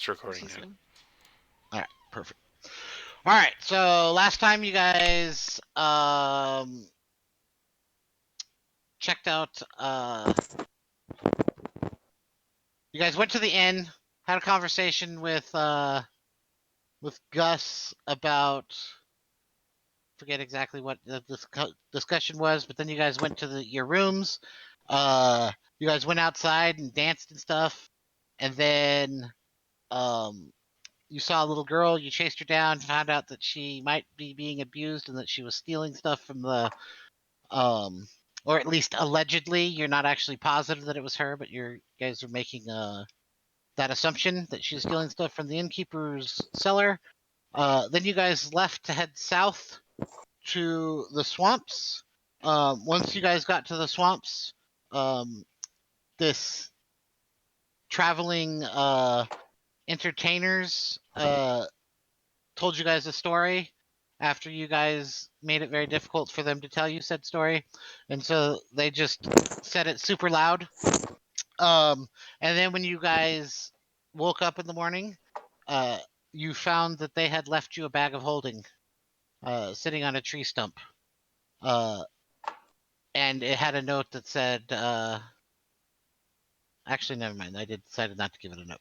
It's recording now. All right, perfect. All right, so last time you guys checked out, you guys went to the inn, had a conversation with Gus about, forget exactly what the discussion was, but then you guys went to your rooms. You guys went outside and danced and stuff, and then you saw a little girl. You chased her down, found out that she might be being abused and that she was stealing stuff from the or at least allegedly. You're not actually positive that it was her, but you guys are making that assumption that she's stealing stuff from the innkeeper's cellar. Then you guys left to head south to the swamps. Once you guys got to the swamps, this traveling entertainers told you guys a story after you guys made it very difficult for them to tell you said story, and so they just said it super loud. And then when you guys woke up in the morning, uh, you found that they had left you a bag of holding, sitting on a tree stump, uh, and it had a note that said, actually, never mind. I decided not to give it a note.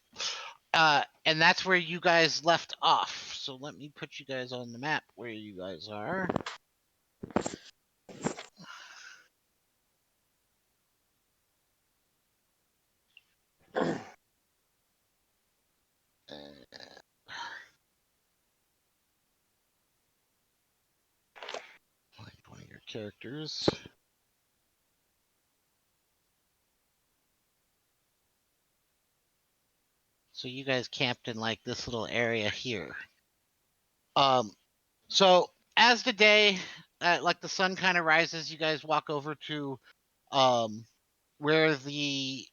And that's where you guys left off. So let me put you guys on the map where you guys are. Find one of your characters. So you guys camped in like this little area here. So as the day, like the sun kind of rises, you guys walk over to um, where the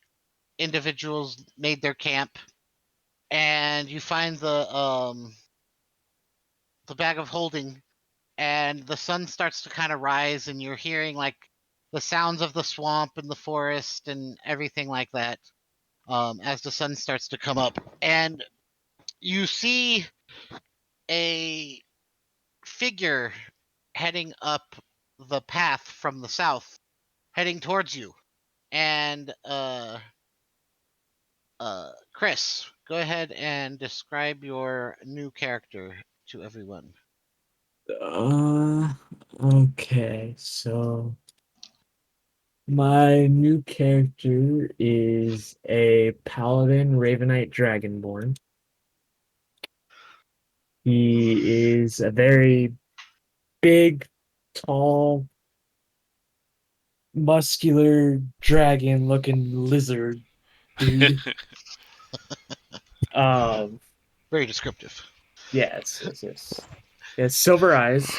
individuals made their camp, and you find the bag of holding, and the sun starts to kind of rise, and you're hearing like the sounds of the swamp and the forest and everything like that as the sun starts to come up, and you see a figure heading up the path from the south, heading towards you. And Chris, go ahead and describe your new character to everyone. Okay, so my new character is a paladin Ravenite Dragonborn. He is a very big, tall, muscular dragon-looking lizard dude. Um, Very descriptive. yes. He has silver eyes,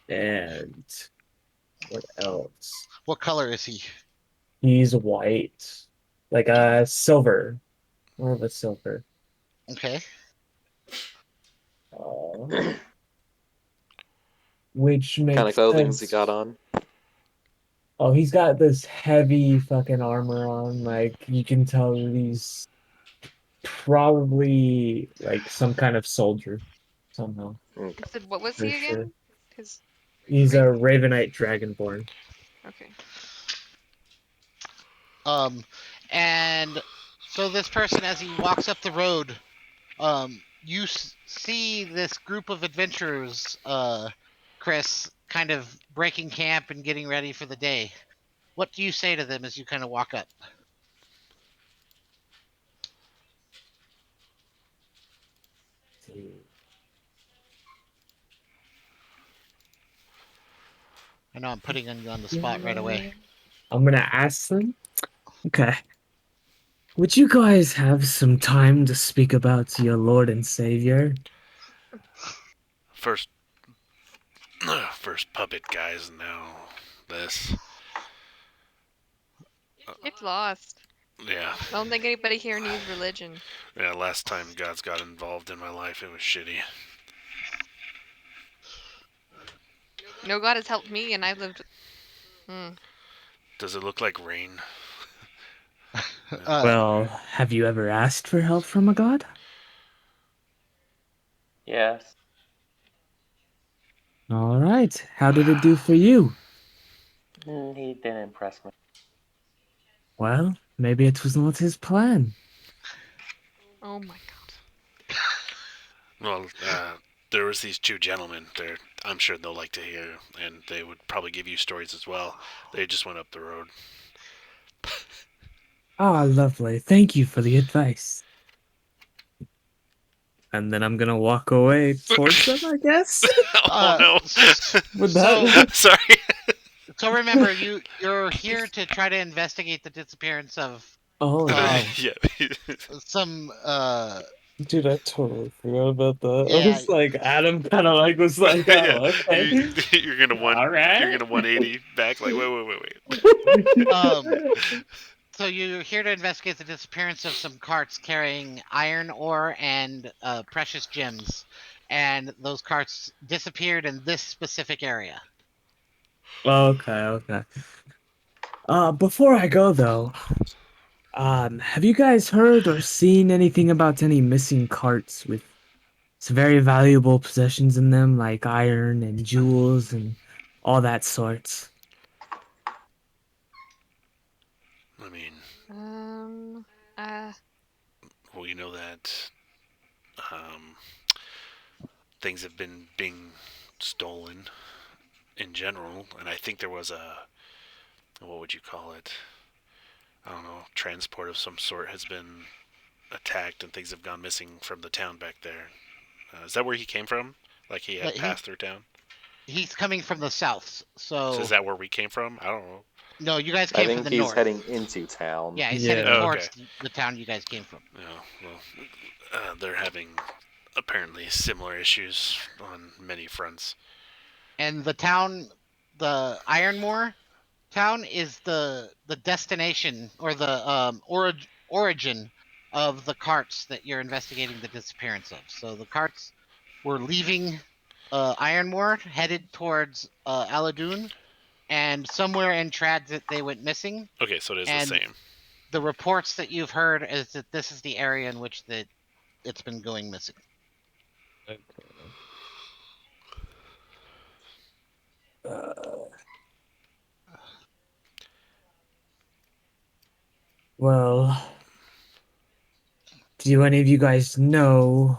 and what else? What color is he? He's white, like a silver, more of a silver. Okay. Uh, which What kind of makes clothing has he got sense. on? Oh, he's got this heavy fucking armor on. Like you can tell that he's probably like some kind of soldier somehow, Okay. So what was for he sure. again? His He's a race? Ravenite Dragonborn. Okay. Um, and so this person, as he walks up the road, you see this group of adventurers, Chris, kind of breaking camp and getting ready for the day. What do you say to them as you kind of walk up? I know I'm putting you on the spot right away. I'm gonna ask them. Okay. Would you guys have some time to speak about your Lord and Savior? First, first puppet guys. Now this. It's lost. Yeah, I don't think anybody here needs religion. yeah. Last time gods got involved in my life, it was shitty. No God has helped me, and I've lived. Hmm. Does it look like rain? Well, have you ever asked for help from a god? Yes. All right. How did it do for you? He didn't impress me. Well, maybe it was not his plan. Oh my god. Well, there was these two gentlemen. I'm sure they'll like to hear, and they would probably give you stories as well. They just went up the road. Ah, lovely. Thank you for the advice. And then I'm gonna walk away towards them, I guess. Oh no! Would So, that? Sorry. so remember, you're here to try to investigate the disappearance of Oh, um yeah. Yeah. some Dude, I totally forgot about that. I yeah was like, Adam kind of like was like, Yeah. oh, okay. You're gonna All right. 180 back. Like wait. um so you're here to investigate the disappearance of some carts carrying iron ore and precious gems, and those carts disappeared in this specific area. Okay, okay. Before I go though, have you guys heard or seen anything about any missing carts with some very valuable possessions in them, like iron and jewels and all that sorts? I mean, Um. Uh. well, you know that um, things have been being stolen in general, and I think there was what would you call it? I don't know, transport of some sort has been attacked, and things have gone missing from the town back there. Is that where he came from? Like he But had passed through town? he's coming from the south, So is so that where we came from? I don't know. no, you guys I came from think the he's north. heading into town. Yeah, he's heading Yeah. Oh, towards okay. the town you guys came from. Yeah, well, they're having apparently similar issues on many fronts. And the town, the Ironmore town, is the destination or the origin of the carts that you're investigating the disappearance of. So the carts were leaving Ironmore, headed towards Aladoon, and somewhere in transit they went missing. Okay, so it is the And same. the reports that you've heard is that this is the area in which it's been going missing. Well, do any of you guys know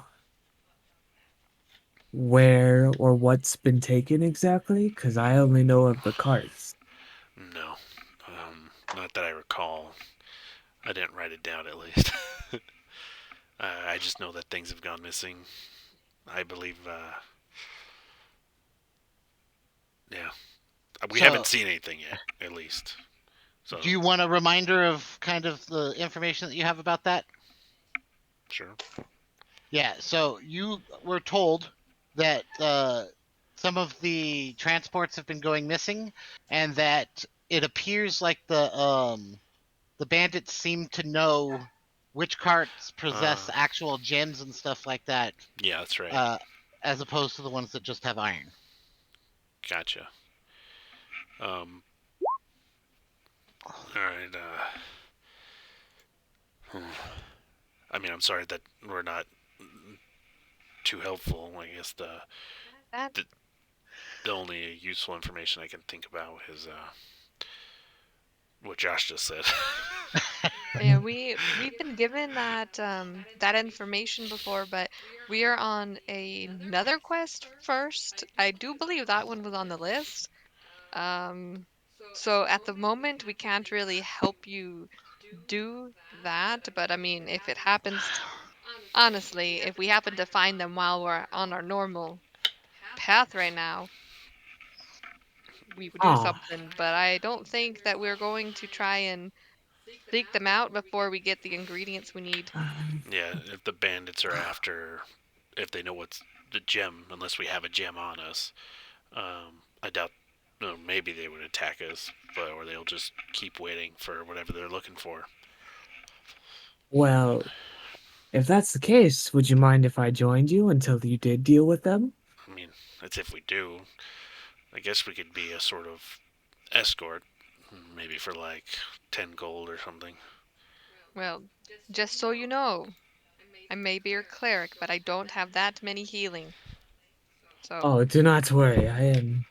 where or what's been taken exactly? Because I only know of the carts. No, not that I recall. I didn't write it down at least. I just know that things have gone missing. I believe, yeah, we haven't So, seen anything yet, at least. So do you want a reminder of kind of the information that you have about that? sure. Yeah, so you were told that some of the transports have been going missing, and that it appears like the bandits seem to know which carts possess actual gems and stuff like that, Yeah, that's right. uh, as opposed to the ones that just have iron. Gotcha. Um. All right. I mean, I'm sorry that we're not too helpful. I guess That. the only useful information I can think about is what Josh just said. Yeah. We've been given that information before, but we are on another quest first. I do believe that one was on the list. Um. So at the moment, we can't really help you do that. But I mean, if it happens, honestly, if we happen to find them while we're on our normal path right now, we would do Ah, something. But I don't think that we're going to try and seek them out before we get the ingredients we need. Yeah, if the bandits are after, if they know what's the gem, unless we have a gem on us, I doubt. No, maybe they would attack us, but or they'll just keep waiting for whatever they're looking for. well, if that's the case, would you mind if I joined you until you did deal with them? I mean, that's if we do. I guess we could be a sort of escort, maybe for like 10 gold or something. Well, just so you know, I may be your cleric, but I don't have that many healing. So, Oh, do not worry. I am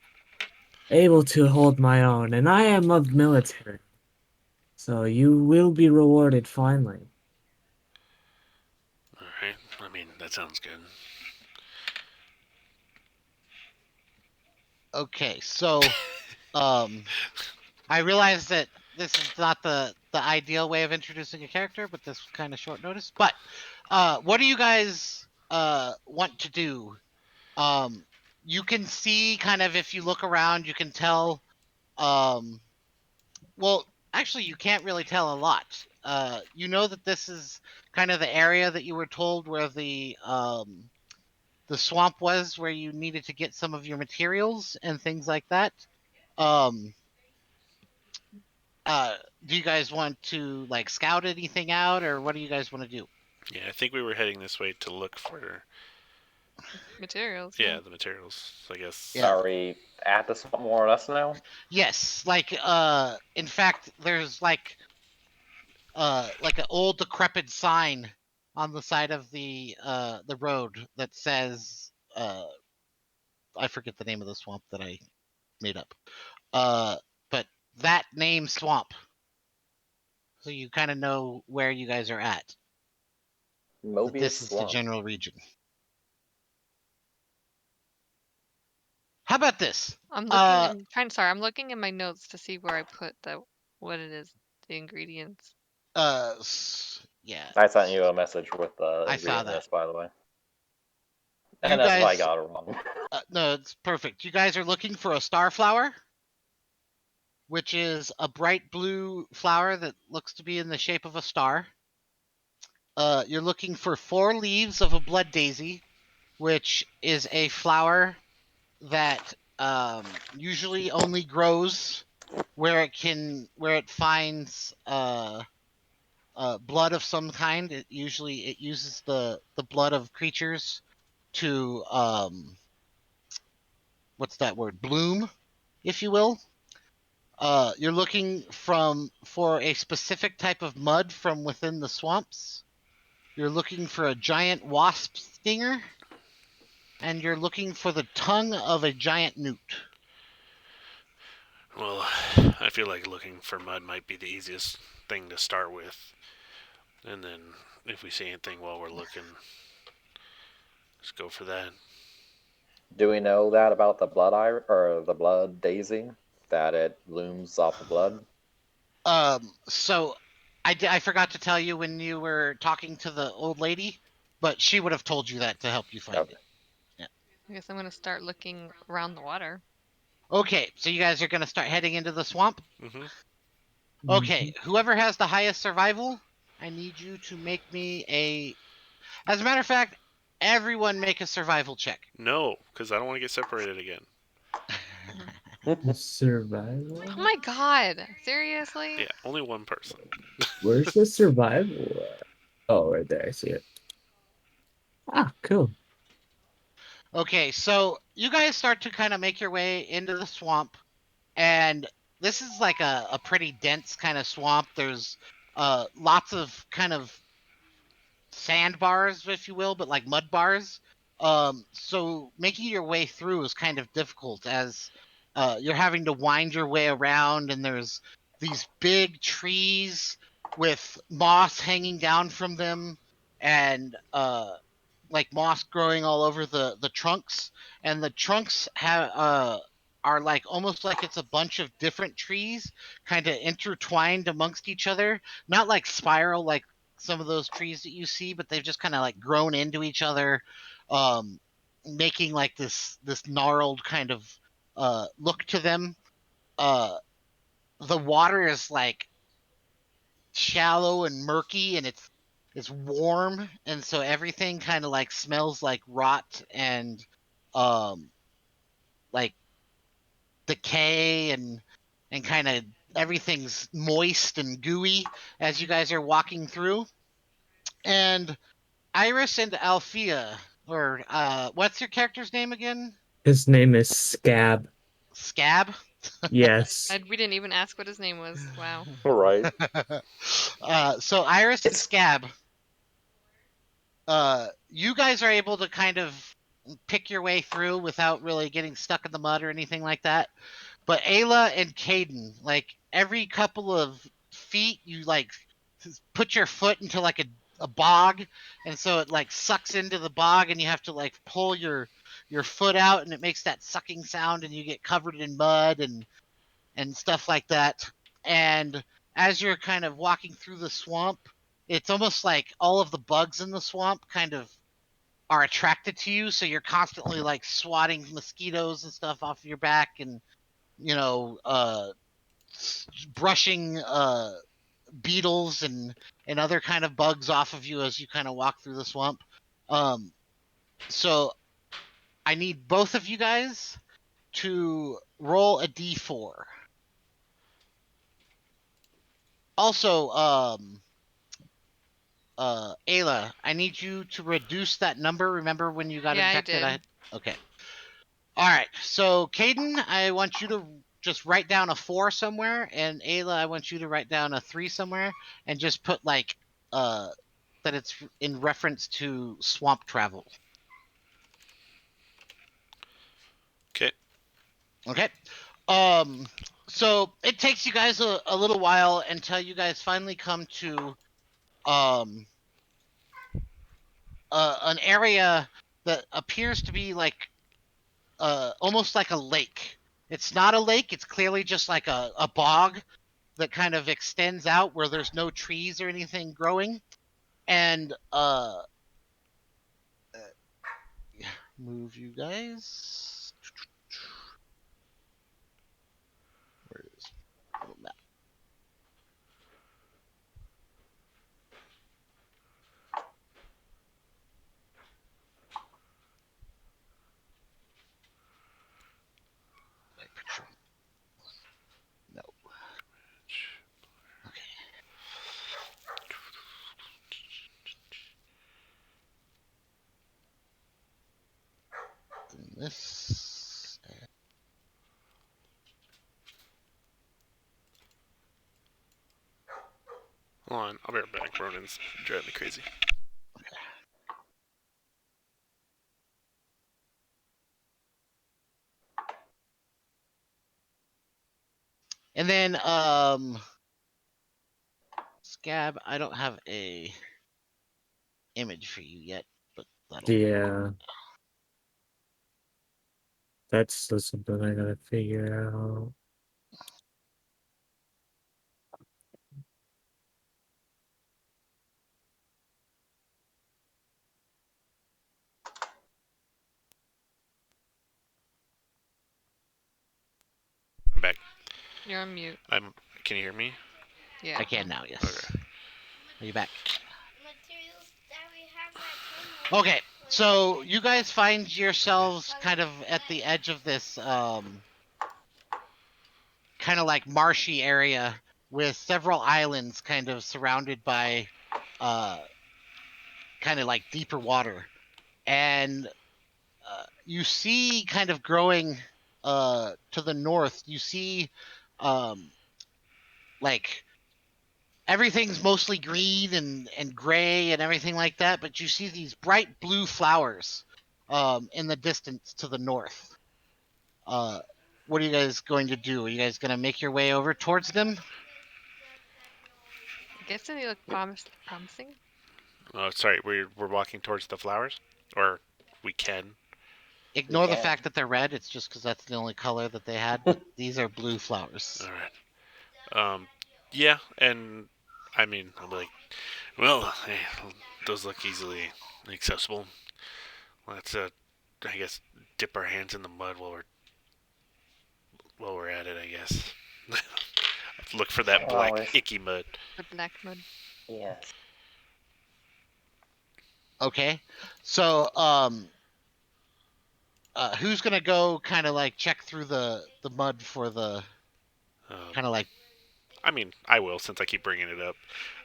able to hold my own, and I am of military. So you will be rewarded finally. All right. I mean, that sounds good. Okay, so um, I realize that this is not the ideal way of introducing a character, but this was kind of short notice. But what do you guys want to do? Um, you can see kind of if you look around, you can tell. Um, well, actually, you can't really tell a lot. You know that this is kind of the area that you were told where the swamp was, where you needed to get some of your materials and things like that. Um, uh, do you guys want to like scout anything out, or what do you guys want to do? Yeah, I think we were heading this way to look for materials, yeah. yeah the materials. I guess. Yeah. Are we at the swamp more or less now? Yes, like in fact there's like an old decrepit sign on the side of the road that says I forget the name of the swamp that I made up. Uh but that name swamp. So you kind of know where you guys are at. That Mobius this is the Swamp. general region. How about this? I'm looking. Uh I'm looking in my notes to see where I put what it is, the ingredients. yeah. I sent you a message with the I saw ingredient that. list, by the way. You And that's why I guys got it wrong. no, it's perfect. You guys are looking for a star flower, which is a bright blue flower that looks to be in the shape of a star. You're looking for 4 leaves of a blood daisy, which is a flower that usually only grows where it finds blood of some kind. It uses the blood of creatures to what's that word, bloom, if you will. You're looking for a specific type of mud from within the swamps. You're looking for a giant wasp stinger, and you're looking for the tongue of a giant newt. Well, I feel like looking for mud might be the easiest thing to start with, and then if we see anything while we're looking, just go for that. Do we know that about the blood or the blood daisy? That it blooms off of blood? So I forgot to tell you when you were talking to the old lady, but she would have told you that to help you find Okay. it. Yeah. I guess I'm gonna start looking around the water. Okay, so you guys are gonna start heading into the swamp. Mm-hmm. Okay, Mhm. whoever has the highest survival, I need you to make me a. As a matter of fact, everyone make a survival check. No, because I don't want to get separated again. Survival? Oh my god! Seriously? Yeah, only one person. Where's the survival? Oh, right there. I see it. Ah, cool. Okay, so you guys start to kind of make your way into the swamp, and this is like a pretty dense kind of swamp. There's lots of kind of sandbars, if you will, but like mud bars. So making your way through is kind of difficult as you're having to wind your way around, and there's these big trees with moss hanging down from them, and like moss growing all over the trunks, and the trunks have are like almost like it's a bunch of different trees kind of intertwined amongst each other, not like spiral like some of those trees that you see, but they've just kind of like grown into each other, um, making like this gnarled kind of look to them. Uh, the water is like shallow and murky, and it's warm, and so everything kind of like smells like rot and um like decay and kind of everything's moist and gooey as you guys are walking through. And Iris and Althea, or what's your character's name again? His name is Scab. Scab. Yes. We didn't even ask what his name was. Wow. Right. So Iris and It's Scab, you guys are able to kind of pick your way through without really getting stuck in the mud or anything like that. But Ayla and Caden, like every couple of feet, you like put your foot into like a bog, and so it like sucks into the bog, and you have to like pull your foot out, and it makes that sucking sound, and you get covered in mud and stuff like that. And as you're kind of walking through the swamp, it's almost like all of the bugs in the swamp kind of are attracted to you, so you're constantly like swatting mosquitoes and stuff off your back, and you know, brushing beetles and other kind of bugs off of you as you kind of walk through the swamp. Um, so I need both of you guys to roll a d4. Also, Ayla, I need you to reduce that number. Remember when you got Yeah, I infected? did. Okay. All right. So, Caden, I want you to just write down a 4 somewhere, and Ayla, I want you to write down a 3 somewhere, and just put like that it's in reference to swamp travel. Okay. Okay. So it takes you guys a little while until you guys finally come to um an area that appears to be like almost like a lake. It's not a lake, it's clearly just like a bog that kind of extends out where there's no trees or anything growing. And move you guys. Where is little map? No. Okay. Then this. Hold on. I'll be right back. Ronan's driving me crazy. And then Scab, I don't have a image for you yet, but that'll Yeah. That's still something I gotta figure out. I'm back. You're on mute. Can you hear me? Yeah. I can now, yes. Okay. Are you back? Okay, so you guys find yourselves kind of at the edge of this kind of like marshy area with several islands kind of surrounded by kind of like deeper water. And you see kind of growing to the north, you see like everything's mostly green and gray and everything like that, but you see these bright blue flowers in the distance to the north. What are you guys going to do? Are you guys going to make your way over towards them? I guess they look promising. Oh, sorry. We're walking towards the flowers, or we can. Ignore the can. fact that they're red. It's just because that's the only color that they had, but these are blue flowers. All right. Yeah, and I mean, I'm like, well, hey, those look easily accessible. Let's, I guess, dip our hands in the mud while we're at it. I guess. Look for that Well, black icky mud. The black mud. yes. Okay, so who's gonna go kind of like check through the mud for the Um, kind of like I mean, I will since I keep bringing it up.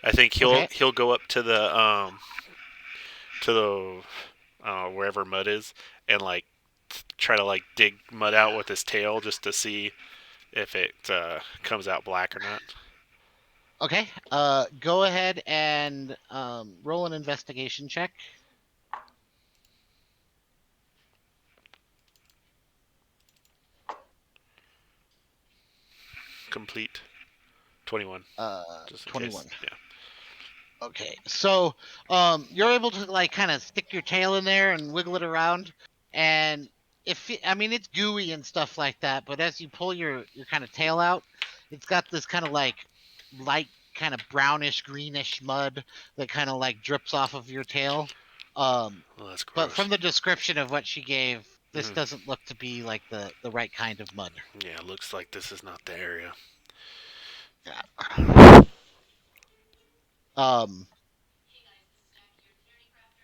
I think he'll okay he'll go up to the wherever mud is and like try to like dig mud out with his tail just to see if it comes out black or not. Okay. Go ahead and roll an investigation check. Complete. 21. Just in case. 21. Yeah. Okay, so you're able to like kind of stick your tail in there and wiggle it around, and I mean it's gooey and stuff like that, but as you pull your kind of tail out, it's got this kind of like light kind of brownish greenish mud that kind of like drips off of your tail. Well, that's But gross. from the description of what she gave, this Mhm. doesn't look to be like the right kind of mud. Yeah, looks like this is not the area. Yeah.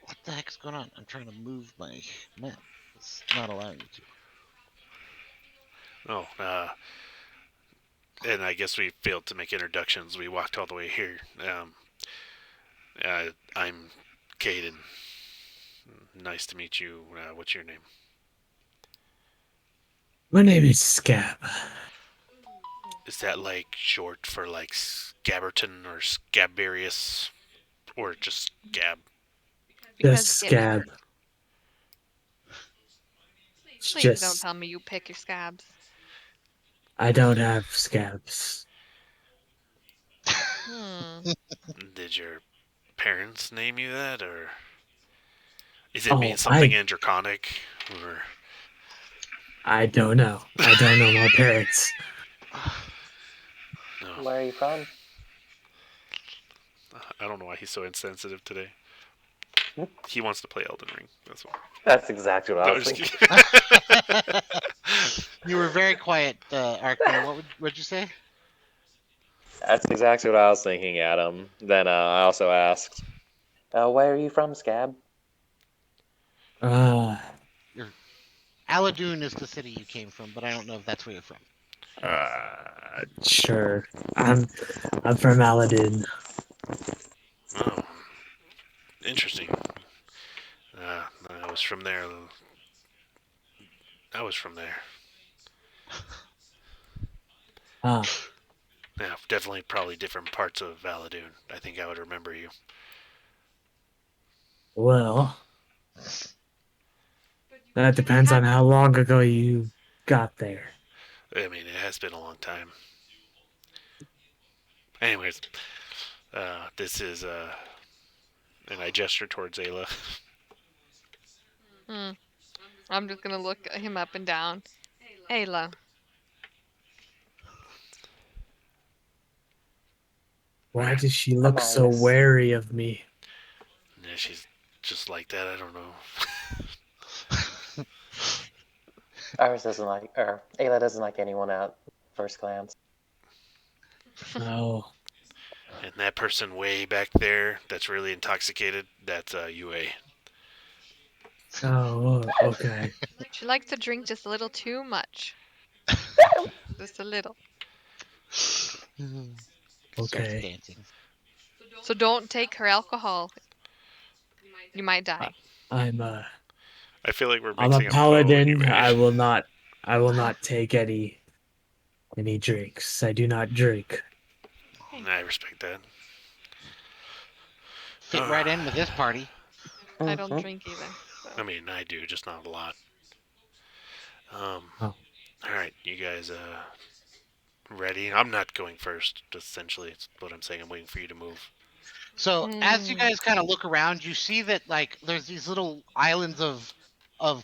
What the heck's going on? I'm trying to move my map. It's not allowing me to. Oh, and I guess we failed to make introductions. We walked all the way here. I'm Caden. Nice to meet you. What's your name? My name is Scab. Is that like short for like Scabberton or Scabarius or just Scab? Just Because it Scab. hurt. It's Please don't just tell me you pick your scabs. I don't have scabs. Hmm. Did your parents name you that, or is it mean Oh, something in Draconic? Or I don't know. I don't know my parents. no? Where are you from? I don't know why he's so insensitive today. Hmm? He wants to play Elden Ring. That's why. That's exactly what I No, was just thinking. kidding. You were very quiet, Arkner. What'd you say? That's exactly what I was thinking, Adam. Then I also asked, where are you from, Scab? Uh, You're Aladoon is the city you came from, but I don't know if that's where you're from. sure. I'm from Aladdin. Oh, interesting. I was from there. I was from there. Ah, Yeah, definitely, probably different parts of Valadoon. I think I would remember you. well, that But you depends on had how long ago you got there. I mean, it has been a long time. Anyways, this is and I gesture towards Ayla. Hmm. I'm just gonna look him up and down. Ayla. Why does she I'm look so Iris. wary of me? Yeah, she's just like that. I don't know. Iris doesn't like, or Ayla doesn't like anyone at first glance. Oh, And that person way back there that's really intoxicated, that's UA. oh, okay, She likes to drink just a little too much. Just a little. Starts okay. dancing. So don't take her alcohol. You might I, die. I'm I feel like we're I'm a mixing a bow paladin. anyway. I will not take any drinks. I do not drink. Hey, I respect that. Fit right in with this party. I don't Mm-hmm. drink either. So. I mean, I do, just not a lot. Um, Oh, all right, you guys ready? I'm not going first. Essentially, it's what I'm saying. I'm waiting for you to move. So as you Mm. guys kind of look around, you see that like there's these little islands of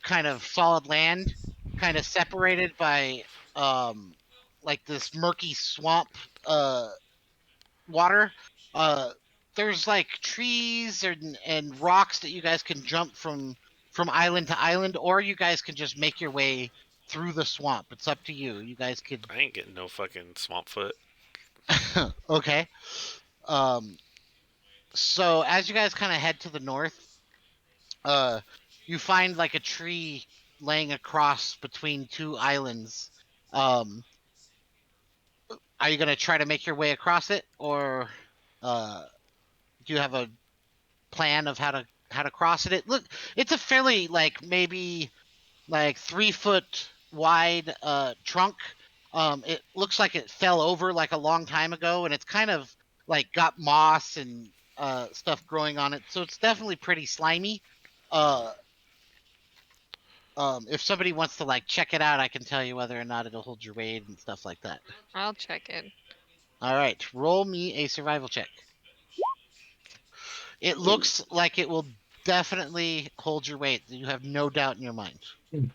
kind of solid land, kind of separated by um like this murky swamp uh water. Uh there's like trees and rocks that you guys can jump from island to island, or you guys can just make your way through the swamp. It's up to you. You guys could I ain't getting no fucking swamp foot. okay. Um so as you guys kind of head to the north, uh you find like a tree laying across between two islands. Um are you gonna try to make your way across it, or uh do you have a plan of how to cross it? Look, it's a fairly like maybe like 3 foot wide trunk. It looks like it fell over like a long time ago, and it's kind of like got moss and stuff growing on it, so it's definitely pretty slimy. Uh, if somebody wants to like check it out, I can tell you whether or not it'll hold your weight and stuff like that. I'll check it. All right, roll me a survival check. It looks like it will definitely hold your weight. You have no doubt in your mind. Yeah,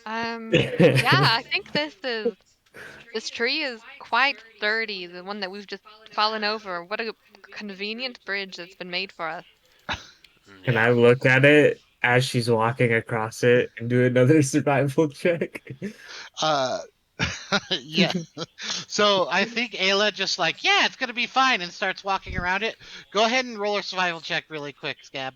I think this tree is quite sturdy. The one that we've just fallen over. What a convenient bridge that's been made for us. Can Yeah. I look at it as she's walking across it and do another survival check? Uh, yeah. So I think Ayla just like, yeah, it's gonna be fine, and starts walking around it. Go ahead and roll a survival check really quick, Scab.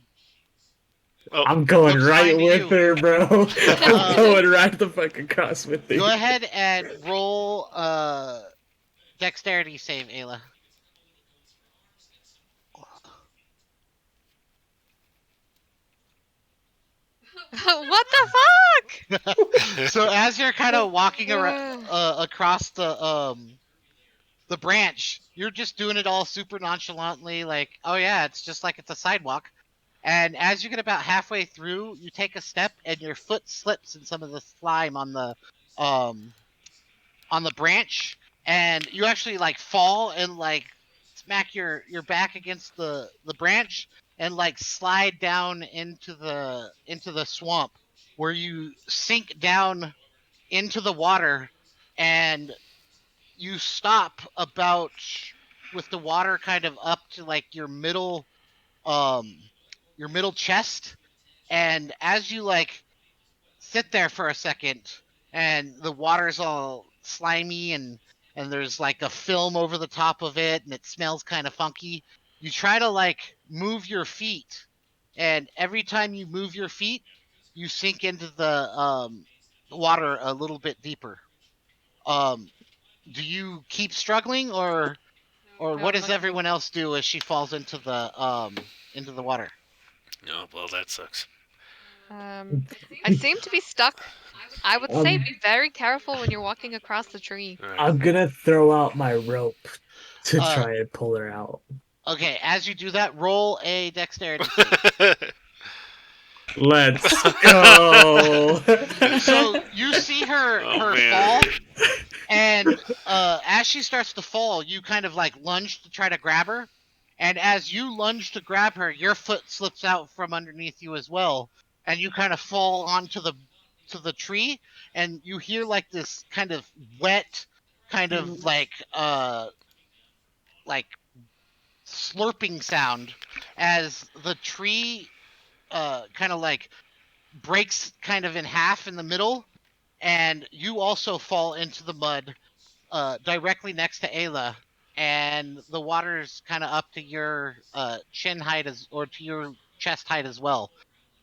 Oh, I'm going Looks right fine to with you. her, bro. I'm Uh, going right the fuck across with Go you. ahead and roll dexterity save, Ayla. What the So as you're kind of walking around fuck? across the branch, you're just doing it all super nonchalantly, like, oh yeah, it's just like it's a sidewalk. And as you get about halfway through, you take a step and your foot slips in some of the slime um on the branch, and you actually like fall and like smack your back against the branch and like slide down into the swamp, where you sink down into the water, and you stop about with the water kind of up to like um your middle chest. And as you like sit there for a second, and the water's all slimy, and there's like a film over the top of it, and it smells kind of funky, you try to like move your feet, and every time you move your feet, you sink into the water a little bit deeper. um do you keep struggling, or what No, does everyone else do as she falls into the water? oh, well, that sucks. Um, I seem to be stuck. I would say Um, be very careful when you're walking across the tree. All right. I'm gonna throw out my rope to uh try and pull her out. okay, as you do that, roll a dexterity save. Let's go. So you see Oh her man. fall, and as she starts to fall, you kind of like lunge to try to grab her, and as you lunge to grab her, your foot slips out from underneath you as well, and you kind of fall onto the tree, and you hear like this kind of wet, kind of like slurping sound as the tree kind of like breaks kind of in half in the middle, and you also fall into the mud directly next to Ayla, and the water's kind of up to your chin height or to your chest height as well.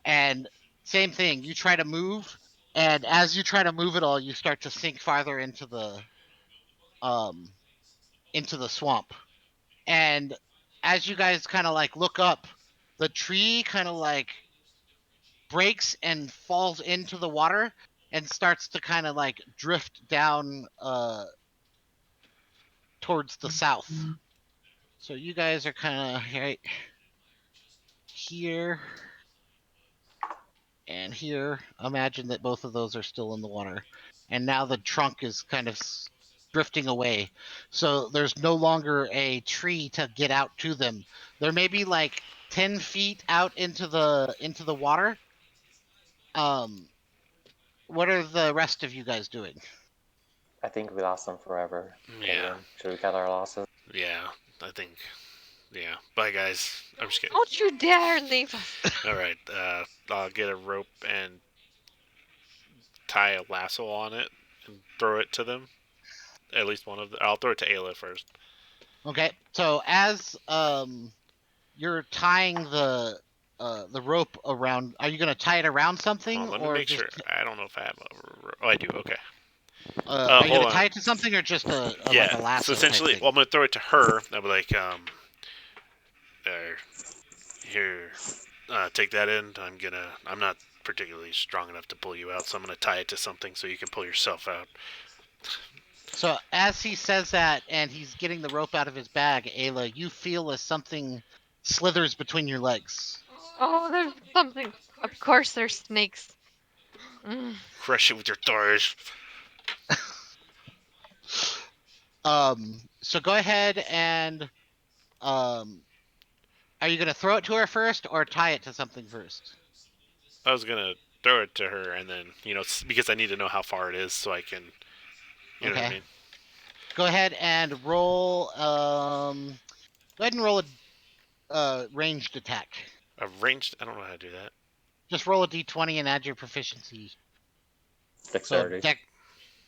And same thing, you try to move, and as you try to move it all, you start to sink farther um into the swamp. And as you guys kind of like look up, the tree kind of like breaks and falls into the water and starts to kind of like drift down towards the south. So you guys are kind of right here and here. Imagine that both of those are still in the water. And now the trunk is kind of drifting away. So there's no longer a tree to get out to them. There may be like 10 feet out into the water. Um what are the rest of you guys doing? I think we lost them forever. Yeah. Aiden, should we cut our losses? Yeah. I think. Yeah. Bye, guys. I'm just kidding. Don't you dare leave us. All right. I'll get a rope and tie a lasso on it and throw it to them. At least one of them. I'll throw it to Ayla first. Okay. So as you're tying the rope around, are you going to tie it around Hold something, on, let me or make just sure. I don't know if I have a. Oh, I do. Okay. are you going Hold to on. tie it to something, or just a like a Yeah. So lasso type essentially, thing? well, I'm gonna throw it to her. I'll be like, here, take that in. I'm not particularly strong enough to pull you out, so I'm gonna tie it to something so you can pull yourself out. So as he says that and he's getting the rope out of his bag, Ayla, you feel as something slithers between your legs. Oh, there's something. Of course, there's snakes. Mm. Crush it with your thighs. So go ahead and are you gonna throw it to her first or tie it to something first? I was gonna throw it to her, and then because I need to know how far it is, so I can, you know what I Okay. mean. Go ahead and roll. Go ahead and roll a ranged attack. A ranged. I don't know how to do that. Just roll a d20 and add your proficiency. So Dexterity.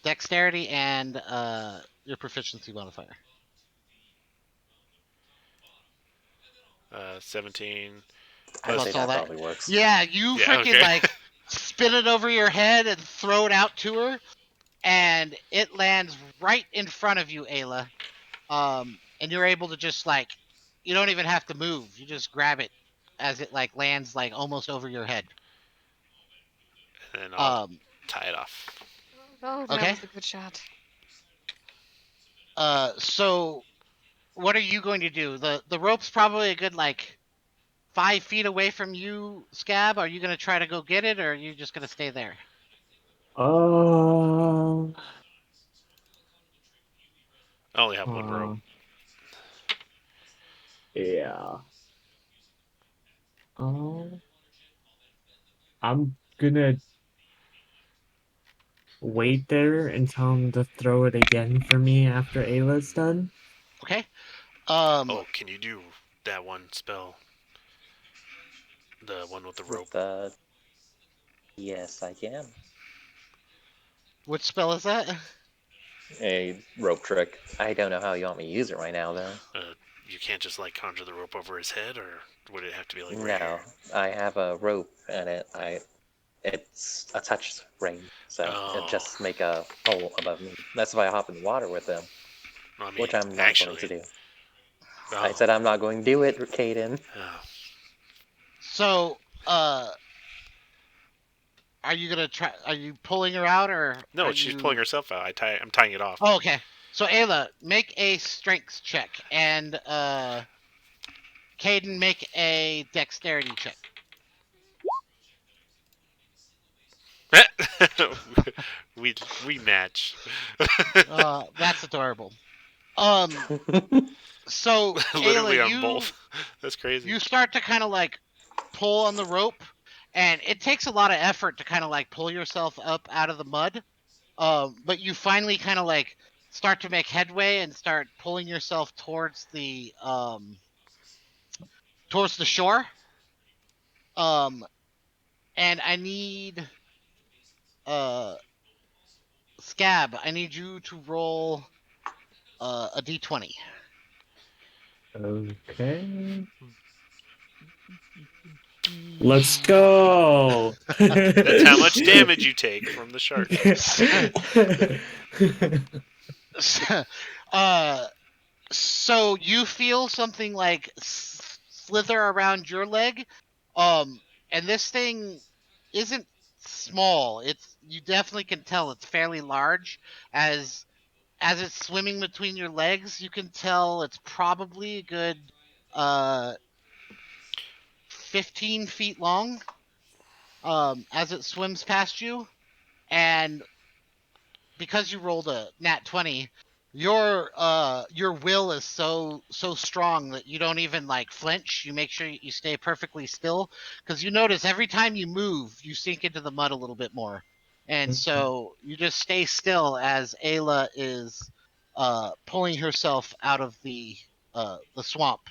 dexterity and your proficiency modifier. 17 I'd say Plus all that plus. that. probably works. Yeah, you Yeah. freaking Okay. like spin it over your head and throw it out to her, and it lands right in front of you, Ayla. And you're able to just like, you don't even have to move. You just grab it as it like lands like almost over your head. And then I'll Um, tie it off. Oh, that okay. was a good shot. So what are you going to do? The rope's probably a good like 5 feet away from you, Scab. Are you gonna try to go get it, or are you just gonna stay there? Oh. I only have one rope. Yeah. Oh. I'm gonna wait there and tell him to throw it again for me after Ayla's done. Okay. Oh, can you do that one spell? The one with the With rope. the yes, I can. Which spell is that? A rope trick. I don't know how you want me to use it right now, though. You can't just like conjure the rope over his head, or would it have to be like right No, here? I have a rope, and it's a touch ring, so it Oh, just make a hole above me. That's why I hop in the water with them, I which mean, I'm not going to actually, do. I oh, said I'm not going to do it, Caden. oh. So, are you gonna try? Are you pulling her out, or are No, she's pulling you? herself out. I'm tying it off. Oh, okay. So, Ayla, make a strength check, and Caden, make a dexterity check. we match. That's adorable. Um, so Ayla, Literally on both. That's crazy. you start to kind of like pull on the rope, and it takes a lot of effort to kind of like pull yourself up out of the mud. But you finally kind of like start to make headway and start pulling yourself towards the shore. Um, and I need Scab. I need you to roll a d20. Okay. Let's go. That's how much damage you take from the shark. uh, so you feel something like slither around your leg, um, and this thing isn't small. You definitely can tell it's fairly large. As it's swimming between your legs, you can tell it's probably a good uh 15 feet long. As it swims past you, and because you rolled a nat 20, your will is so strong that you don't even like flinch. You make sure you stay perfectly still, because you notice every time you move you sink into the mud a little bit more, and so you just stay still as Ayla is pulling herself out of the swamp.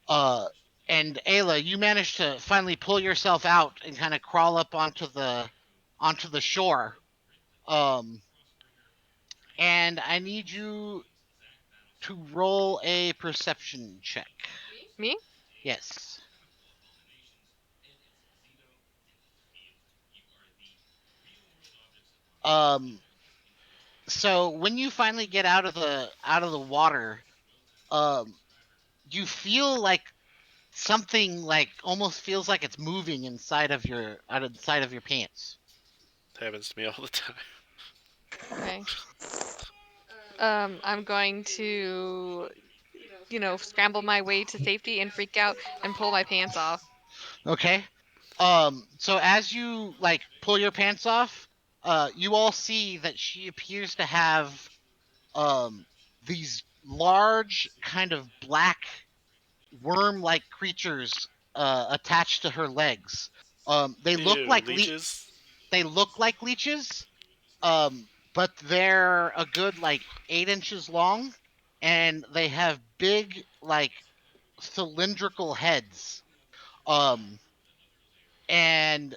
uh and Ayla, you manage to finally pull yourself out and kind of crawl up onto the shore. um and I need you to roll a perception check. Me? Yes. Um. So when you finally get out of the water, um, you feel like something like almost feels like it's moving inside of your pants. Happens to me all the time. Okay. I'm going to, scramble my way to safety and freak out and pull my pants off. Okay. So as you like pull your pants off, you all see that she appears to have these large kind of black worm-like creatures attached to her legs. They look Ew, like leeches. they look like leeches, but they're a good like 8 inches long, and they have big like cylindrical heads. Um, and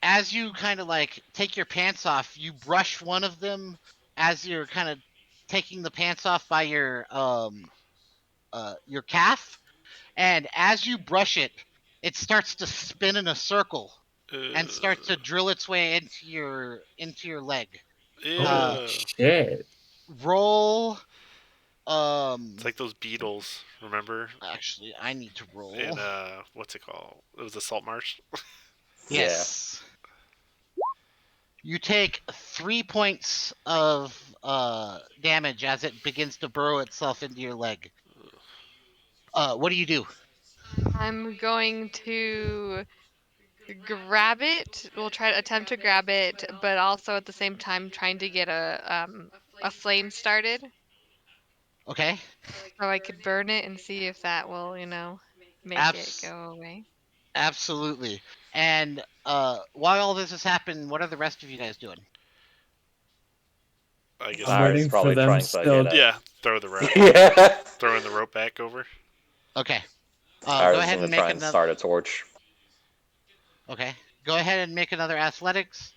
as you kind of like take your pants off, you brush one of them as you're kind of taking the pants off by your calf, and as you brush it, it starts to spin in a circle and starts to drill its way into your leg. Uh, Oh Ew. shit. roll. It's like those beetles, remember? Actually, I need to In roll. what's it called? It was a salt marsh. Yeah. Yes. You take 3 points of damage as it begins to burrow itself into your leg. What do you do? I'm going to grab it. We'll try to attempt to grab it, but also at the same time trying to get a flame started Okay. so I could burn it and see if that will, make it Abs- go away. Absolutely. And while all this has happened, what are the rest of you guys doing? I guess. I'm Cyrus is waiting for probably them trying to get still. a. Yeah, throw the rope. Yeah. Throwing the rope back over. Okay. Go Cyrus is ahead gonna and make try and another. start a torch. Okay. Go ahead and make another athletics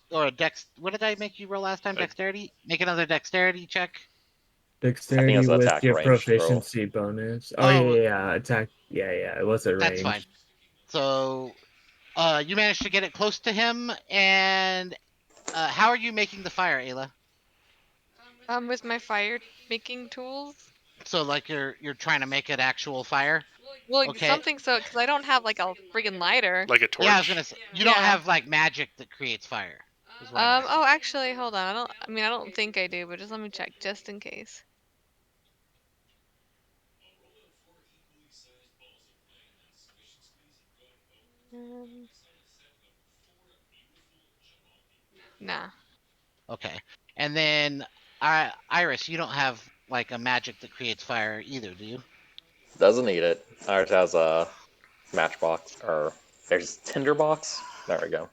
or a dex. What did I make you roll last time? Uh, Dexterity. Make another dexterity check. I think Dexterity it's an with attack your range throw. proficiency bonus. Oh yeah, Oh, yeah, yeah. Attack. Yeah, yeah. It was a that's fine. range. So, you managed to get it close to him, and how are you making the fire, Ayla? With my fire making tools. So, like, you're trying to make it actual fire. Well, Okay. something so because I don't have like a friggin' lighter. like a Yeah, I was gonna torch. say you don't Yeah. have like magic that creates fire. Is what I'm asking. Oh, actually, hold on. I don't think I do, but just let me check just in case. Um, nah. Okay. And then, Iris, you don't have like a magic that creates fire either, do you? Doesn't need it. Ours has a matchbox or there's tinderbox. There we go.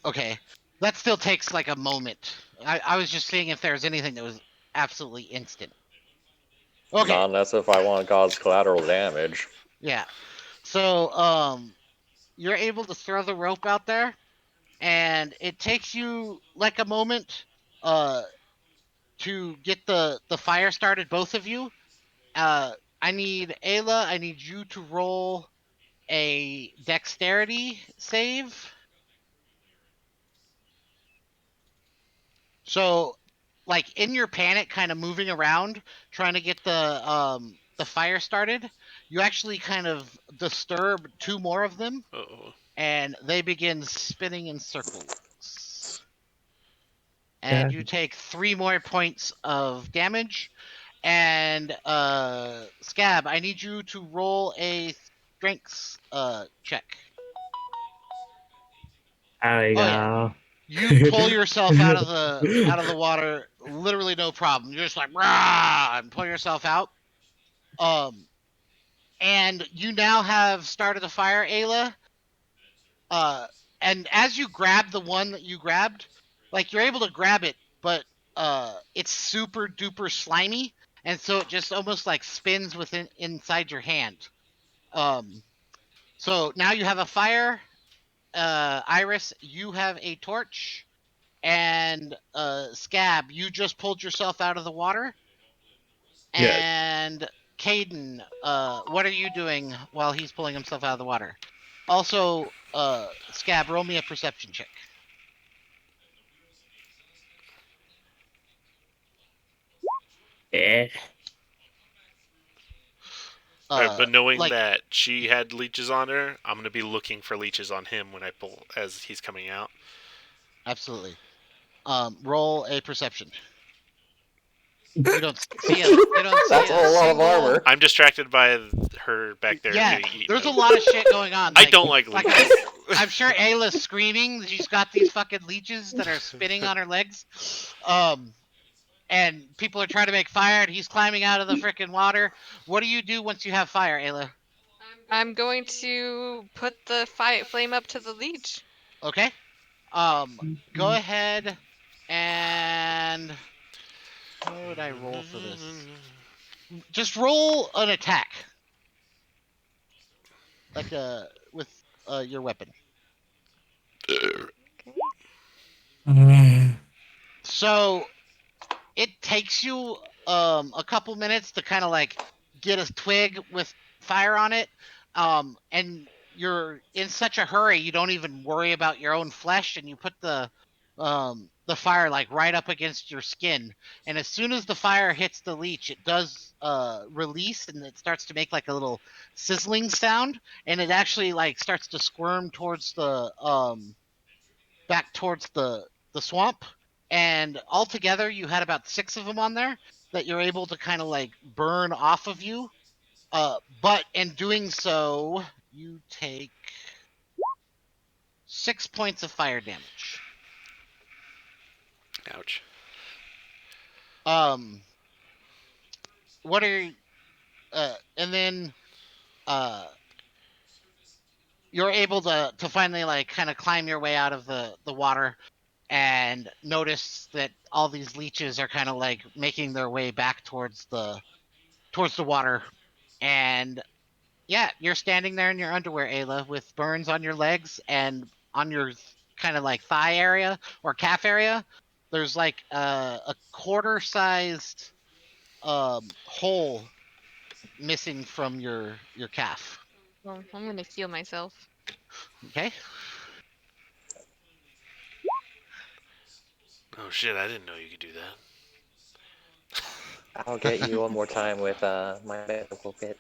Okay. That still takes like a moment. I was just seeing if there was anything that was absolutely instant. Okay. Not unless if I want to cause collateral damage. Yeah. So, you're able to throw the rope out there, and it takes you like a moment, uh, to get the fire started. Both of you. Uh, I need Ayla. I need you to roll a dexterity save. So, like in your panic, kind of moving around, trying to get the fire started, you actually kind of disturb two more of them, Oh. and they begin spinning in circles. And Yeah. you take 3 more points of damage. And Scab, I need you to roll a strengths check. I Oh yeah, go. you pull yourself out of the water, literally no problem. You're just like rah, and pull yourself out. Um, and you now have started a fire, Ayla. Uh, and as you grab the one that you grabbed, like you're able to grab it, but it's super duper slimy, and so it just almost like spins within inside your hand. Um, so now you have a fire. Iris, you have a torch. And Scab, you just pulled yourself out of the water. Yeah. And Caden, what are you doing while he's pulling himself out of the water? Also, Scab, roll me a perception check. Eh. Alright, but knowing Like that she had leeches on her, I'm gonna be looking for leeches on him when I pull as he's coming out. absolutely. Roll a perception. You don't see a. You don't see That's a whole lot of single. armor. I'm distracted by her back there Yeah, getting eaten. there's a lot of shit going on. I don't like Like leeches. I'm sure Ayla's screaming. She's got these fucking leeches that are spinning on her legs. And people are trying to make fire, and he's climbing out of the freaking water. What do you do once you have fire, Ayla? I'm going to put the flame up to the leech. Okay. Go ahead and what would I roll for this? Just roll an attack, like with your weapon. Okay. So it takes you a couple minutes to kind of like get a twig with fire on it, and you're in such a hurry you don't even worry about your own flesh, and you put the fire like right up against your skin, and as soon as the fire hits the leech it does release, and it starts to make like a little sizzling sound, and it actually like starts to squirm towards the back towards the swamp, and altogether you had about 6 of them on there that you're able to kind of like burn off of you. But in doing so, you take 6 points of fire damage. Ouch. What are and then you're able to finally like kind of climb your way out of the water and notice that all these leeches are kind of like making their way back towards the water. And yeah, you're standing there in your underwear, Ayla, with burns on your legs and on your kind of like thigh area or calf area. There's like a quarter-sized hole missing from your calf. Well, I'm gonna heal myself. Okay. Oh shit! I didn't know you could do that. I'll get you one more time with my medical kit.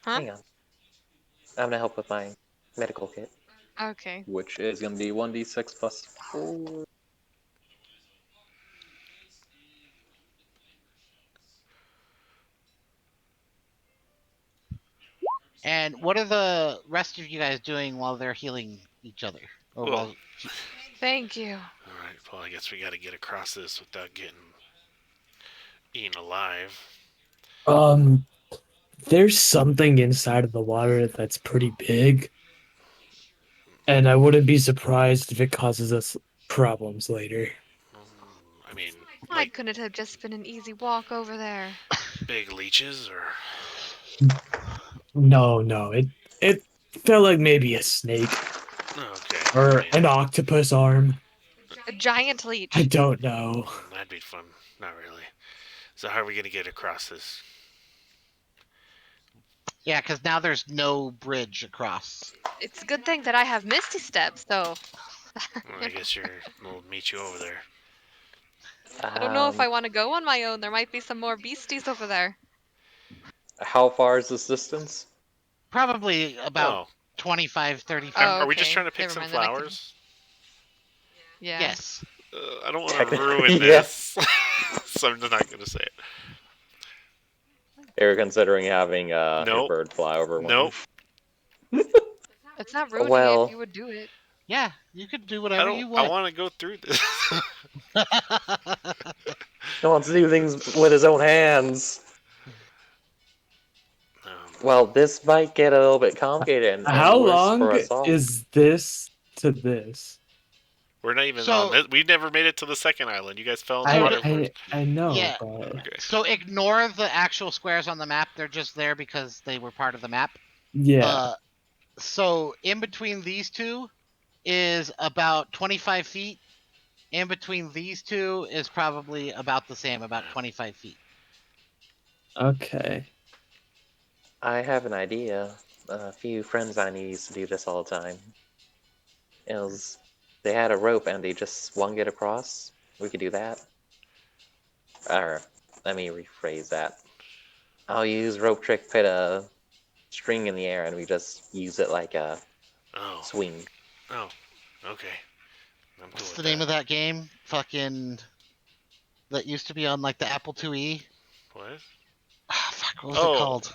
Huh? Hang on. I'm gonna help with my medical kit, Okay. which is gonna be 1d6 plus 4. And what are the rest of you guys doing while they're healing each other? Or Well, while Thank you. all right. Well, I guess we got to get across this without getting eaten alive. Um, there's something inside of the water that's pretty big, and I wouldn't be surprised if it causes us problems later. I mean, Why like couldn't it have just been an easy walk over there? big leeches, or No, it felt like maybe a snake okay. I or mean, an octopus arm. A giant I leech. don't know. that'd be fun. Not really. So how are we gonna get across this? yeah, because now there's no bridge across. It's a good thing that I have Misty Steps, though. Well, I guess we'll meet you over there. I don't know if Um, I want to go on my own. There might be some more beasties over there. how far is this distance? Probably about Oh, 25, 30 feet. Oh, are we just okay. trying to pick Never some mind, then I can. flowers? Yeah. Yes. I don't want to Technically, ruin yeah. this, so I'm just not gonna say it. Are you considering having a Nope. bird fly over one? Nope. It's not ruining it Well, if you would do it. Yeah, you could do I whatever don't. you I want. want to go through this. no wants to do things with his own hands. Well, this might get a little bit complicated and How worse long for us all. is this to this? We're not even on So- this. We never made it to the second island. You guys fell in the So water the- first. I know, Yeah. but Okay. So ignore the actual squares on the map. They're just there because they were part of the map. yeah. So in between these two is about 25 feet. In between these two is probably about the same, about 25 feet. Okay. I have an idea. A few friends I knew used to do this all the time. It was they had a rope and they just swung it across. We could do that. Or let me rephrase that. I'll use rope trick, put a string in the air, and we just use it like a Oh. swing. Oh. Okay. I'm cool What's with the name that. of that game? Fucking that used to be on like the Apple IIe. What? Ah, fuck, what was it Oh, called?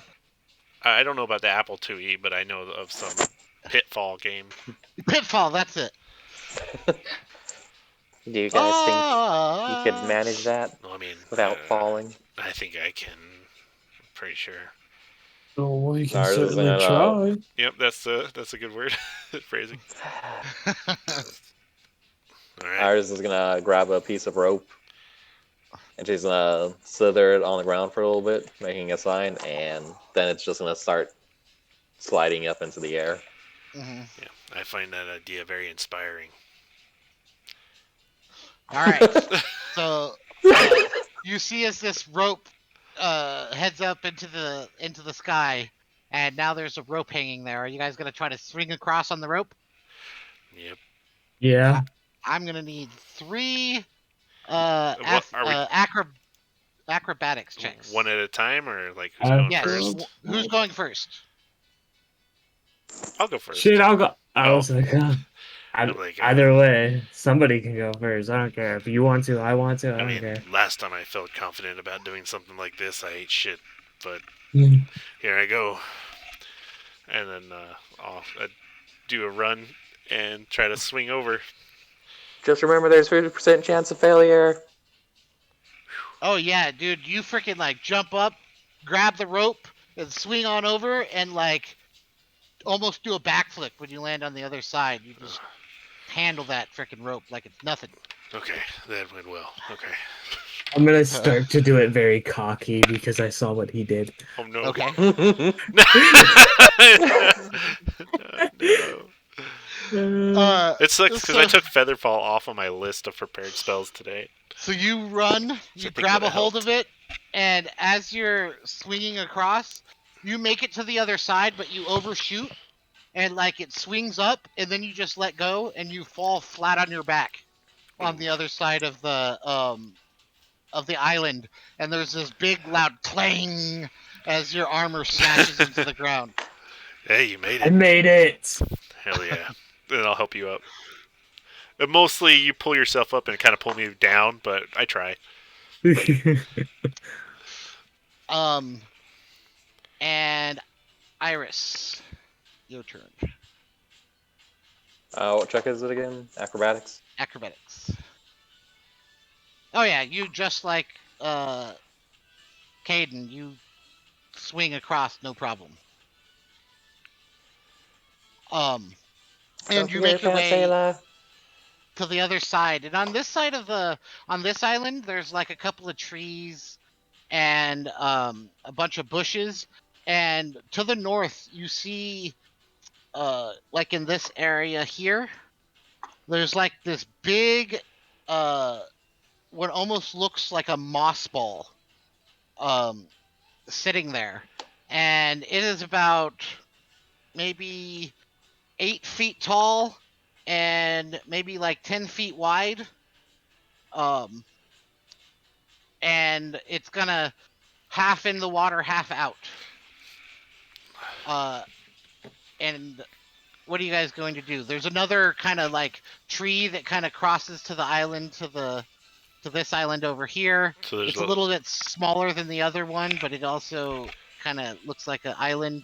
I don't know about the Apple IIe, but I know of some Pitfall game. Pitfall. That's it. Do you guys think you could Ah. manage that Well, I mean, without falling? I think I can. Pretty sure. Oh, we can Ours is certainly gonna. try. Yep, that's a good word. Phrasing. All right. Ours is gonna grab a piece of rope and she's gonna slither it on the ground for a little bit, making a sign, and then it's just gonna start sliding up into the air. Mhm. Yeah, I find that idea very inspiring. All right. So you see as this rope heads up into the sky, and now there's a rope hanging there. Are you guys gonna try to swing across on the rope? Yep. Yeah. I'm gonna need 3 What are we? acrobatics One checks. at a time, or like who's going Yes. first? Who's going first? I'll go first. Shit, I'll go. I Oh, was like, I'm like, either way, somebody can go first. I don't care. If you want to, I want to. I I don't mean, care. last time I felt confident about doing something like this, I ate shit. But Mm. here I go, and then I'll do a run and try to swing over. Just remember, there's 50% chance of failure. Oh yeah, dude, you freaking like jump up, grab the rope, and swing on over, and like almost do a backflip when you land on the other side. You just handle that freaking rope like it's nothing. Okay, that went well. Okay. I'm gonna start to do it very cocky because I saw what he did. Oh no. Okay. No. Uh, It sucks because I So took Featherfall off of my list of prepared spells today. you run, So you I think grab a would've hold of helped. it, and as you're swinging across, you make it to the other side, but you overshoot, and like it swings up, and then you just let go, and you fall flat on your back on Ooh. the other side of the island, and there's this big loud clang as your armor smashes into the ground. Hey, you made I it. made it. Hell yeah. Then I'll help you up. Mostly you pull yourself up and kind of pull me down, but I try. Um, and Iris, your turn. What check is it again? Acrobatics? Acrobatics. Oh yeah, you just like Caden, you swing across no problem. Don't And you forget your make your pants, way Ayla. to the other side. And on this side of on this island, there's like a couple of trees and a bunch of bushes. And to the north, you see like in this area here, there's like this big what almost looks like a moss ball um sitting there. And it is about maybe 8 feet tall and maybe like 10 feet wide. Um, and it's gonna half in the water, half out. Uh, and what are you guys going to do? There's another kind of like tree that kind of crosses to the island to this island over here. So there's It's a little bit smaller than the other one, but it also kind of looks like an island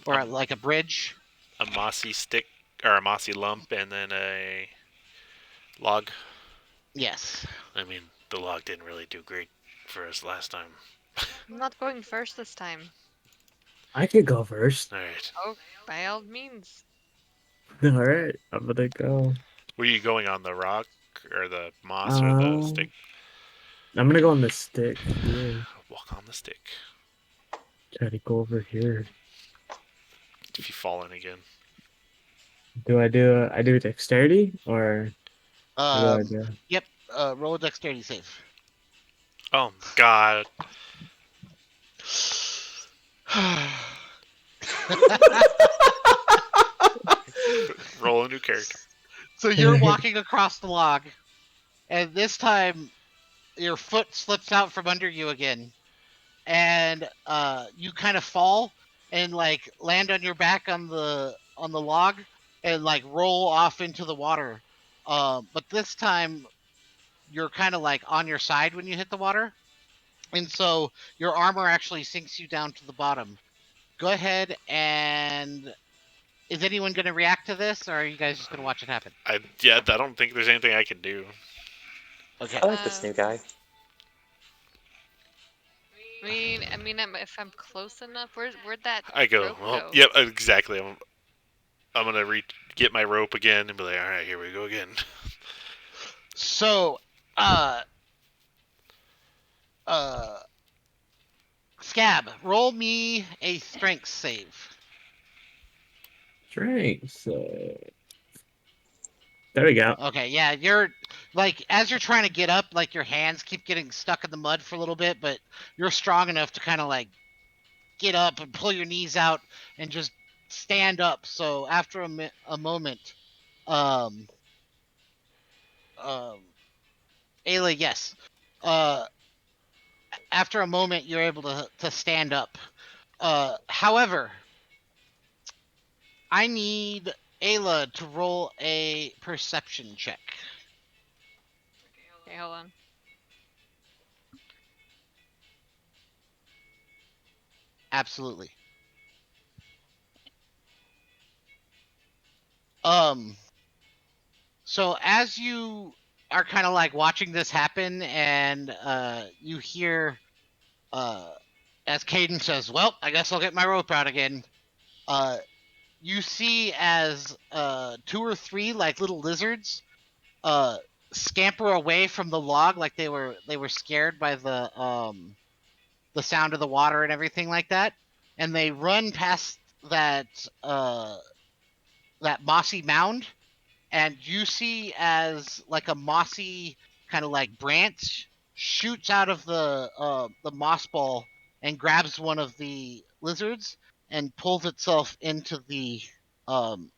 a, or like a bridge. a mossy stick or a mossy lump and then a log. Yes. I mean, the log didn't really do great for us last time. I'm not going first this time. I could go first. All right. Oh, by all means. All right, I'm gonna go. Were you going on the rock or the moss or the stick? Um, I'm gonna go on the stick here. Walk on the stick. Try to go over here. If you fall in again. I do dexterity or what do I Um. do? Yep. Roll a dexterity save. Oh God. Roll a new character. So you're walking across the log, and this time your foot slips out from under you again, and you kind of fall and like land on your back on the log and like roll off into the water. But this time you're kind of like on your side when you hit the water, and so your armor actually sinks you down to the bottom. Go ahead and is anyone going to react to this, or are you guys just going to watch it happen? I don't think there's anything I can do. Okay. I like this new guy. If I'm close enough, where'd that I go, rope well, go? yep, exactly. I'm gonna get my rope again and be like, all right, here we go again. So, uh, Scab, roll me a strength save. Strength. There we go. Okay, yeah, you're like as you're trying to get up, like your hands keep getting stuck in the mud for a little bit, but you're strong enough to kind of like get up and pull your knees out and just stand up. So after a moment, um, um, Ayla, yes, uh, after a moment, you're able to stand up. However, I need Ayla to roll a perception check. Okay, hold on. Absolutely. Um. So as you are kind of like watching this happen, and you hear, as Caden says, "Well, I guess I'll get my rope out again." Uh, you see as 2 or 3 like little lizards uh scamper away from the log, like they were scared by the sound of the water and everything like that, and they run past that uh that mossy mound, and you see as like a mossy kind of like branch shoots out of the moss ball and grabs one of the lizards and pulls itself into the um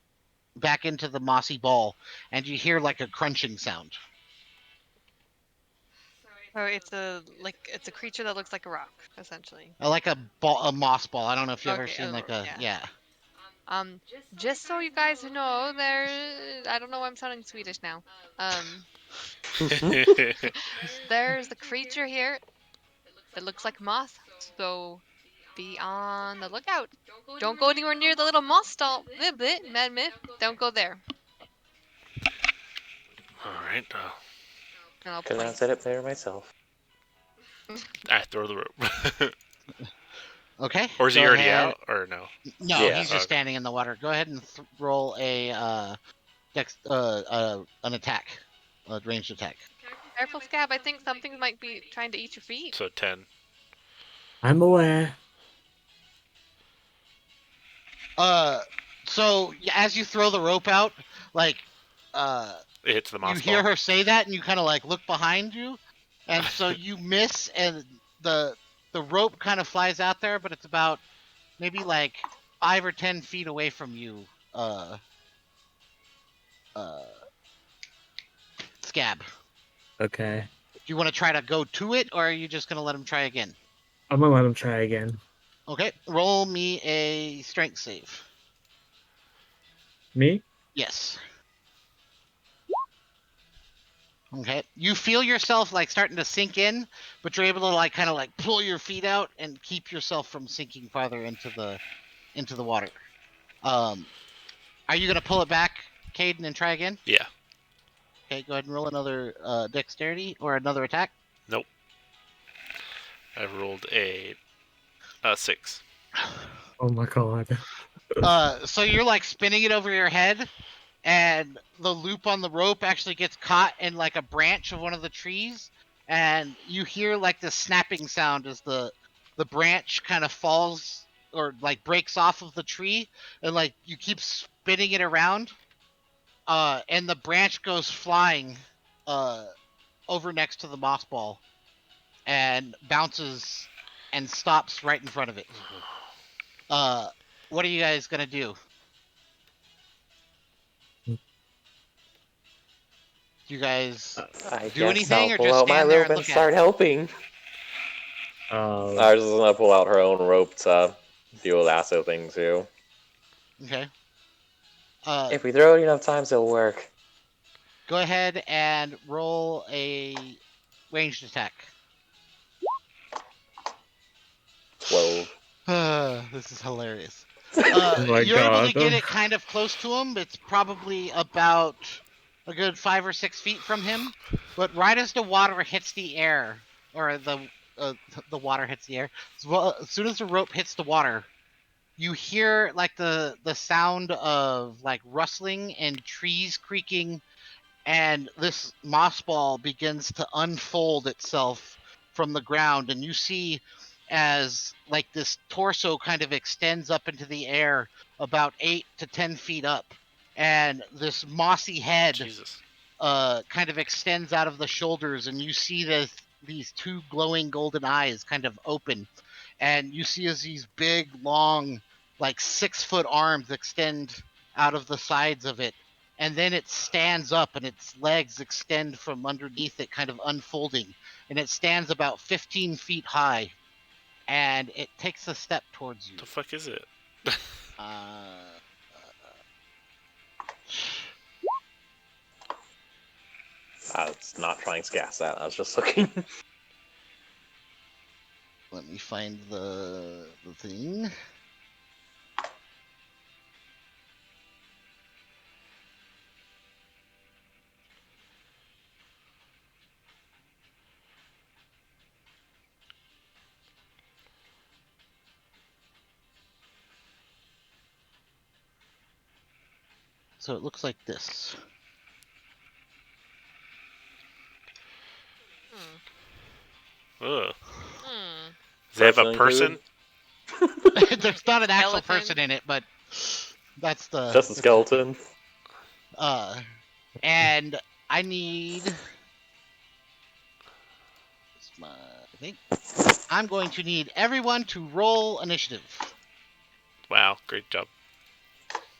back into the mossy ball, and you hear like a crunching sound. So it's a creature that looks like a rock, essentially. Like a moss ball. I don't know if you've ever Okay, seen like a yeah. yeah. Um, just so you guys know, I don't know why I'm sounding Swedish now. There's the creature here that looks like moth, so be on the lookout. Don't go anywhere near the little moss stall. Mad myth. Don't go there. All right, And I'll Could not point. set up there myself. I throw the rope. Okay, Or is he go already ahead. out? Or no? No, Yeah. he's just Okay. standing in the water. Go ahead and roll a an attack, a ranged attack. Careful, Scab. I think something might be trying to eat your feet. So 10. I'm aware. Uh, so as you throw the rope out, like It hits the you moss hear ball. her say that, and you kind of like look behind you, and so you miss, and the rope kind of flies out there, but it's about maybe like 5 or 10 feet away from you. Uh, Scab. Okay. Do you want to try to go to it, or are you just gonna let him try again? I'm gonna let him try again. Okay, roll me a strength save. Me? Yes. Okay. You feel yourself like starting to sink in, but you're able to like kind of like pull your feet out and keep yourself from sinking farther into the water. Um, are you gonna pull it back, Caden, and try again? Yeah. Okay, go ahead and roll another dexterity or another attack. Nope. I've rolled a 6. Oh my god. So you're like spinning it over your head, and the loop on the rope actually gets caught in like a branch of one of the trees, and you hear like the snapping sound as the branch kind of falls or like breaks off of the tree, and like you keep spinning it around, and the branch goes flying uh over next to the moss ball and bounces and stops right in front of it. uh what are you guys gonna do? Do you guys I do guess I'll anything or pull just out my stand there rope and and look at it? start helping. Uh, I was just gonna pull out her own rope to do a lasso thing too. Okay. Uh, If we throw it enough times, it'll work. Go ahead and roll a ranged attack. 12. This is hilarious. Oh my You're able to god. get it kind of close to him. It's probably about a good 5 or 6 feet from him. But right as the water hits the air, or the water hits the air, as soon as the rope hits the water, you hear like the sound of like rustling and trees creaking, and this moss ball begins to unfold itself from the ground, and you see as like this torso kind of extends up into the air about 8 to 10 feet up, and this mossy head Jesus. kind of extends out of the shoulders, and you see these two glowing golden eyes kind of open, and you see as these big long like 6-foot arms extend out of the sides of it, and then it stands up and its legs extend from underneath it, kind of unfolding, and it stands about 15 feet high, and it takes a step towards you. The fuck is it? uh, I was not trying to gas that. I was just looking. Let me find the thing. So it looks like this. Ugh. Hmm. Does it have a Person person? included? There's not an actual Skeleton? person in it, but that's the Just a skeleton. and I need my thing. I'm going to need everyone to roll initiative. Wow, great job.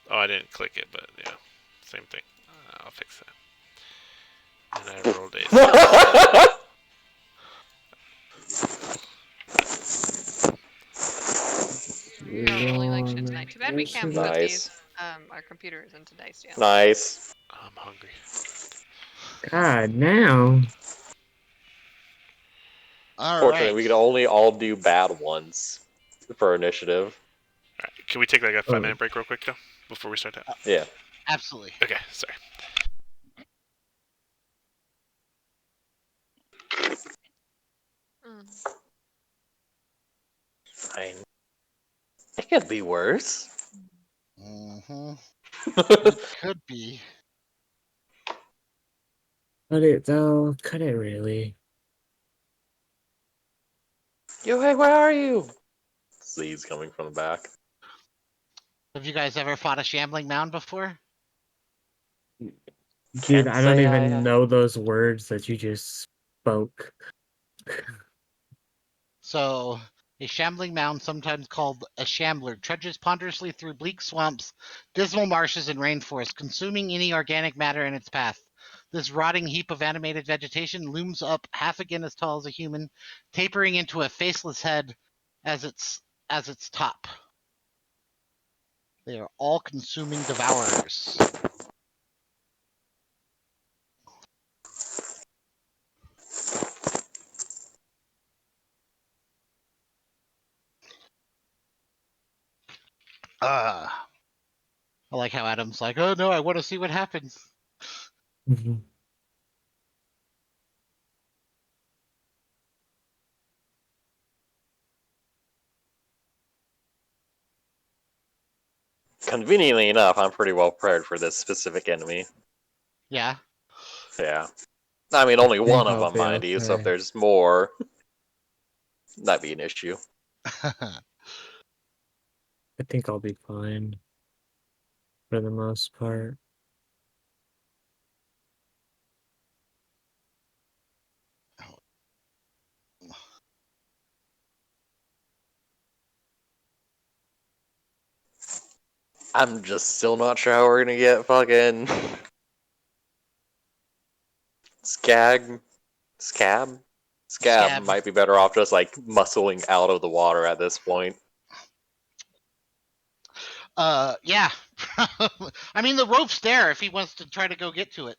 Oh, I didn't click it, but yeah, same thing. I'll fix that. And I rolled a 6. We are rolling like shit tonight. Too bad we can't put Nice. these our computers into dice jail. Nice. I'm hungry. God, now. All Fortunately, right. we could only all do bad ones for initiative. All right, can we take like a 5 Oh. minute break real quick though before we start that? Yeah. Absolutely. Okay, sorry. Hmm. Fine. It could be worse. Mm-hmm. It could be. Could it though? Could it really? Yo, hey, where are you? Z's coming from the back. Have you guys ever fought a shambling mound before? Dude, Can't I don't say I even know those words that you just spoke. So, a shambling mound, sometimes called a shambler, trudges ponderously through bleak swamps, dismal marshes, and rainforests, consuming any organic matter in its path. This rotting heap of animated vegetation looms up half again as tall as a human, tapering into a faceless head as its top. They are all consuming devourers. I like how Adam's like, oh no, I want to see what happens. Mhm. Conveniently enough, I'm pretty well prepared for this specific enemy. Yeah. Yeah. I mean, I only think one of I'll them, be mind you, so if okay. there's more, that'd be an issue. I think I'll be fine for the most part. I'm just still not sure how we're gonna get fucking Scab. Scab? Scab Scab. might be better off just like muscling out of the water at this point. Yeah. I mean, the rope's there if he wants to try to go get to it.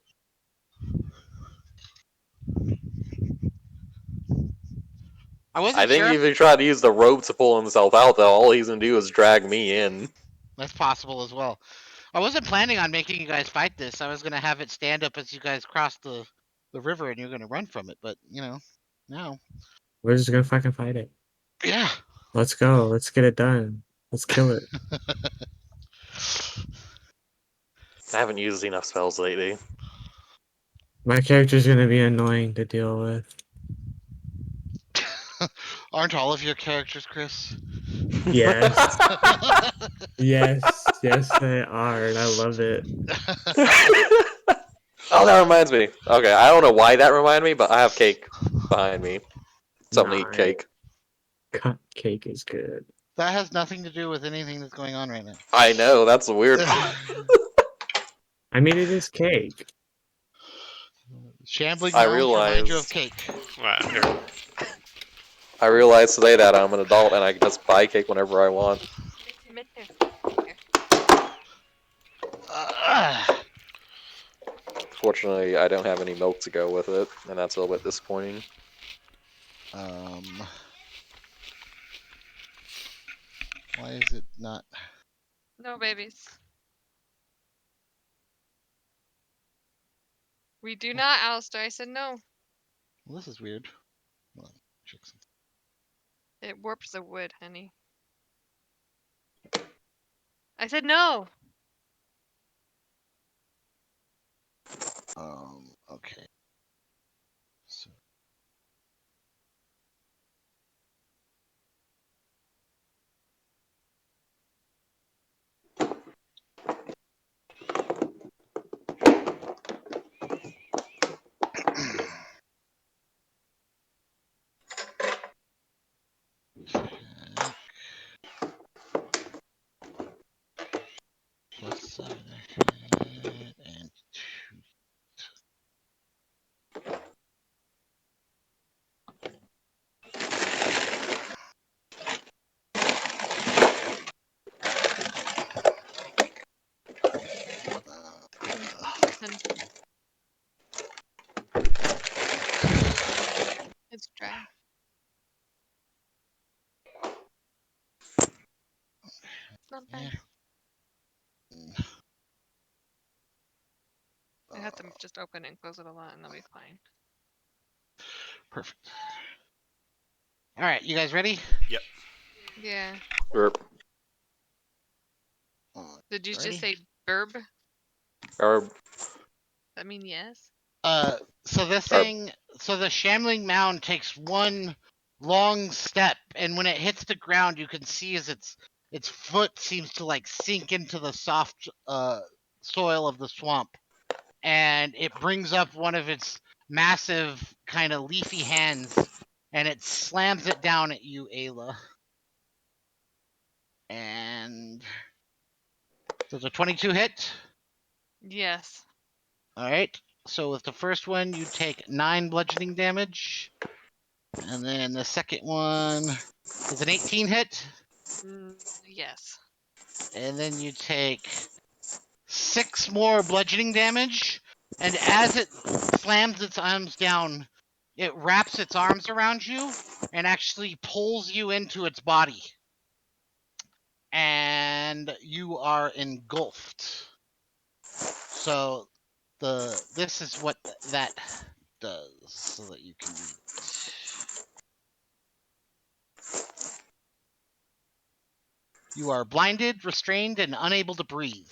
I wasn't I think sure. if he tried to use the rope to pull himself out, though, all he's gonna do is drag me in. That's possible as well. I wasn't planning on making you guys fight this. I was gonna have it stand up as you guys cross the river and you're gonna run from it. But no. We're just gonna fucking fight it. Yeah. Let's go. Let's get it done. Let's kill it. I haven't used enough spells lately. My character's gonna be annoying to deal with. Aren't all of your characters, Chris? Yes. Yes, they are, and I love it. Oh, that reminds me. Okay, I don't know why that reminded me, but I have cake behind me. Something to eat cake. Cake is good. That has nothing to do with anything that's going on right now. I know, that's the weird part. I mean, it is cake. Shambling I mounds remind you of realized- cake. Right, here. I realized today that I'm an adult and I can just buy cake whenever I want. Fortunately, I don't have any milk to go with it, and that's a little bit disappointing. Why is it not? No babies. We do not, Alistair. I said no. Well, this is weird. Hold on, check something. It warps the wood, honey. I said no. Okay. So, plus 7 ahead and 2. Listen. It's dry. It's not bad. I have to just open it and close it a lot, and they'll be fine. Perfect. All right, you guys ready? Yep. Yeah. Burp. Did you Ready? just say burb? Or That mean yes? So this thing, the shambling mound takes one long step, and when it hits the ground, you can see as its foot seems to like sink into the soft soil of the swamp, and it brings up one of its massive kind of leafy hands, and it slams it down at you, Ayla. And does a 22 hit? Yes. All right. So with the first one, you take 9 bludgeoning damage, and then the second one is an 18 hit, Yes. and then you take 6 more bludgeoning damage. And as it slams its arms down, it wraps its arms around you and actually pulls you into its body, and you are engulfed. So this is what that does, so that you can read it. You are blinded, restrained, and unable to breathe.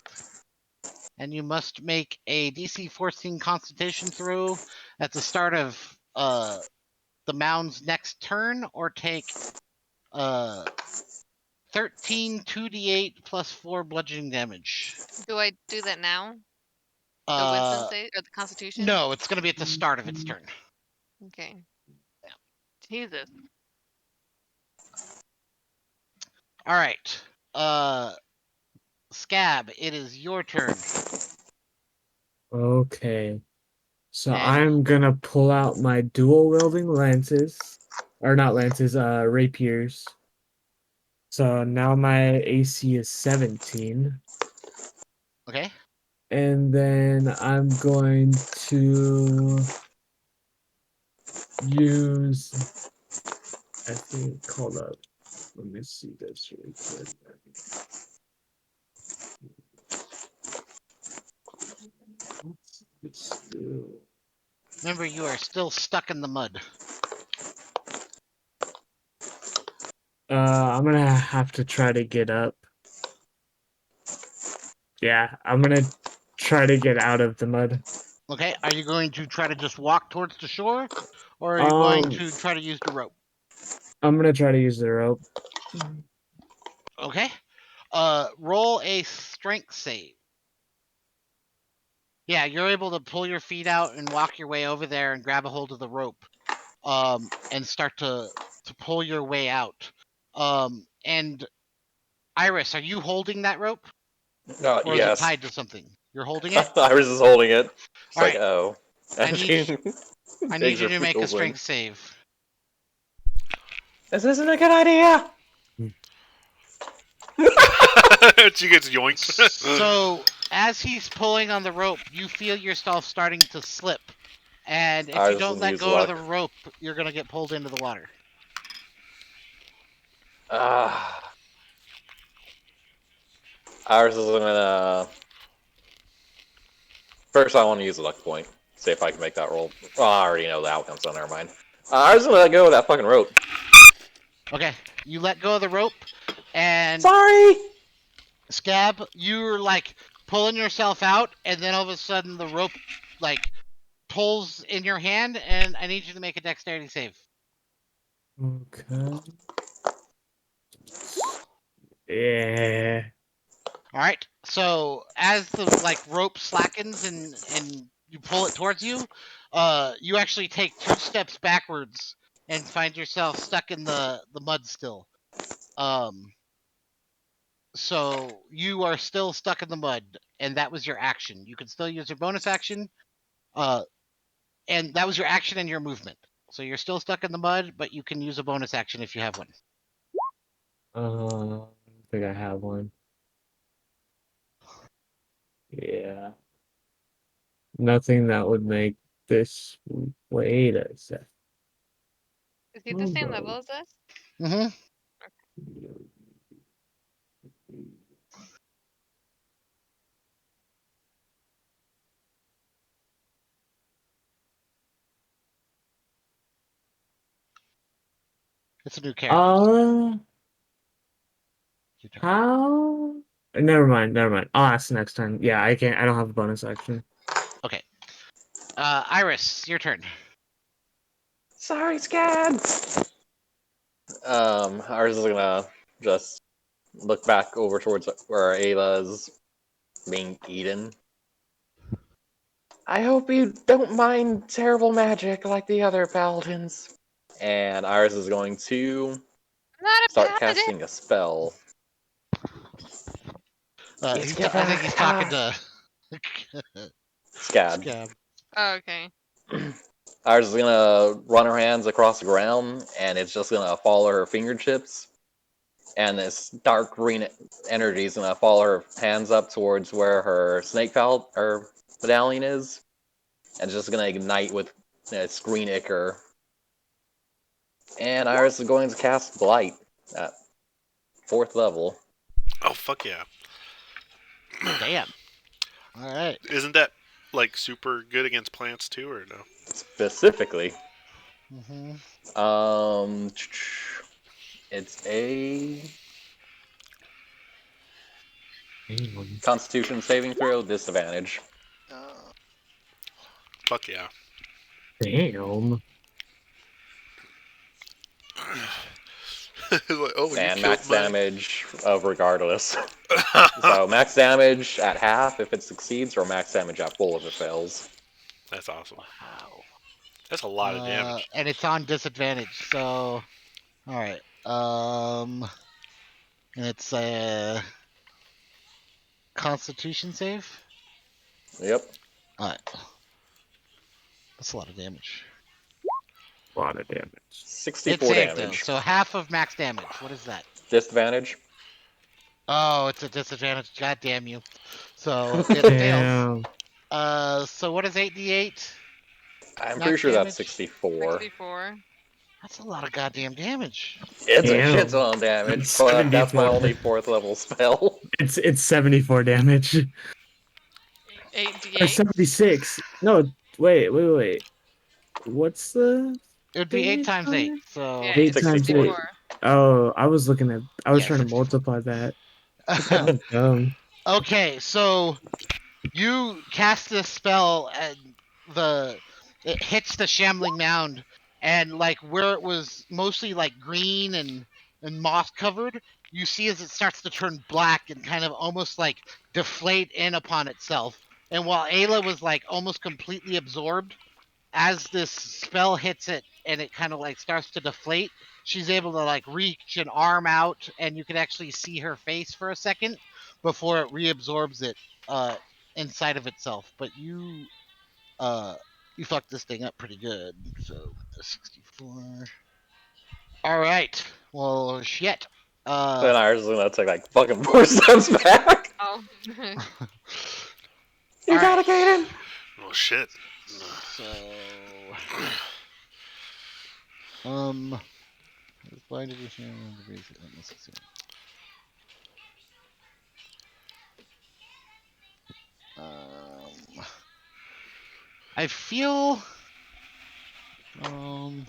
And you must make a DC 14 Constitution throw at the start of the mound's next turn, or take 13 2d8 plus 4 bludgeoning damage. Do I do that now? The wisdom save or the constitution? No, it's going to be at the start of its turn. Okay. Jesus. All right. Scab, it is your turn. Okay. So And- I'm gonna pull out my dual wielding lances. Or not lances, rapiers. So now my AC is 17. Okay. And then I'm going to use I think. Hold up. Let me see this really quick. What's this do? Remember, you are still stuck in the mud. I'm gonna have to try to get up. Yeah, I'm gonna try to get out of the mud. Okay, are you going to try to just walk towards the shore, or are you going Um, to try to use the rope? I'm gonna try to use the rope. Okay. Roll a strength save. Yeah, you're able to pull your feet out and walk your way over there and grab a hold of the rope, and start to pull your way out. And Iris, are you holding that rope, or is it Yes. tied to something? You're holding it. Iris is holding it. It's All like, right. oh. I And need she I need digs you her to make a heels in. strength save. This isn't a good idea! She gets yoinked. So as he's pulling on the rope, you feel yourself starting to slip, and if you Iris don't doesn't let use go of luck. the rope, you're gonna get pulled into the water. Iris is gonna. First, I want to use a luck point. See if I can make that roll. Oh, I already know the outcome, so never mind. Iris is gonna let go of that fucking rope. Okay, you let go of the rope, and Sorry! Scab, you're like pulling yourself out, and then all of a sudden the rope like pulls in your hand, and I need you to make a dexterity save. Okay. Yeah. All right. So as the like rope slackens and you pull it towards you, you actually take 2 steps backwards and find yourself stuck in the mud still. Um, so you are still stuck in the mud, and that was your action. You can still use your bonus action, uh, and that was your action and your movement. So you're still stuck in the mud, but you can use a bonus action if you have one. I think I have one. Yeah. Nothing that would make this. Wait a sec. Is he the Hold same level on. as us? Mm-hmm. It's a new character. Uh, Your turn. how? Never mind. Never mind. I'll ask next time. Yeah, I can't. I don't have a bonus action. Okay. Iris, your turn. Sorry, Scad! Iris is gonna just look back over towards where Ayla's being eaten. I hope you don't mind terrible magic like the other paladins. And Iris is going to I'm not a start paladin. casting a spell. I think he's talking to Scad. Scab. Oh, okay. Iris is gonna run her hands across the ground, and it's just gonna follow her fingertips. And this dark green energy is gonna follow her hands up towards where her her medallion is, and it's just gonna ignite with its green ichor. And Iris is going to cast Blight at 4th level. Oh fuck yeah! Damn. All right. Isn't that like super good against plants too, or no? Specifically, Mm-hmm. um, it's a Damn. Constitution saving throw disadvantage. Fuck yeah! Damn. Like, oh, you And killed max my. damage of regardless. So max damage at half if it succeeds, or max damage at full if it fails. That's awesome. Wow. That's a lot of damage. And it's on disadvantage. So, all right. And it's a Constitution save. Yep. All right. That's a lot of damage. A lot of damage. It 64 saved though, damage. so half of max damage. What is that? Disadvantage. Oh, it's a disadvantage. God damn you. So it fails. Damn. So what is 8d8 I'm pretty max sure that's damage? 64. 64. That's a lot of goddamn damage. It's a shit Damn. ton of damage, It's but that's my 74. only 4th level spell. It's 74 damage. 8d8. 76. No, wait. What's the It would be 8 damage times on 8. it? So Yeah, 8 it's times 64. 8. 64. Oh, I was yeah, trying to 64. multiply that. That's dumb. Okay, so you cast this spell and it hits the shambling mound, and like where it was mostly like green and moss covered, you see as it starts to turn black and kind of almost like deflate in upon itself. And while Ayla was like almost completely absorbed, as this spell hits it and it kind of like starts to deflate, she's able to like reach an arm out and you can actually see her face for a second before it reabsorbs it uh inside of itself. But uh you fucked this thing up pretty good. So 64. All right. Well, shit. Then ours is gonna take like fucking 4 steps back. Oh. You All got right. it, Kaden? Well, shit. So it's blinded if you let's see. Um I feel I'm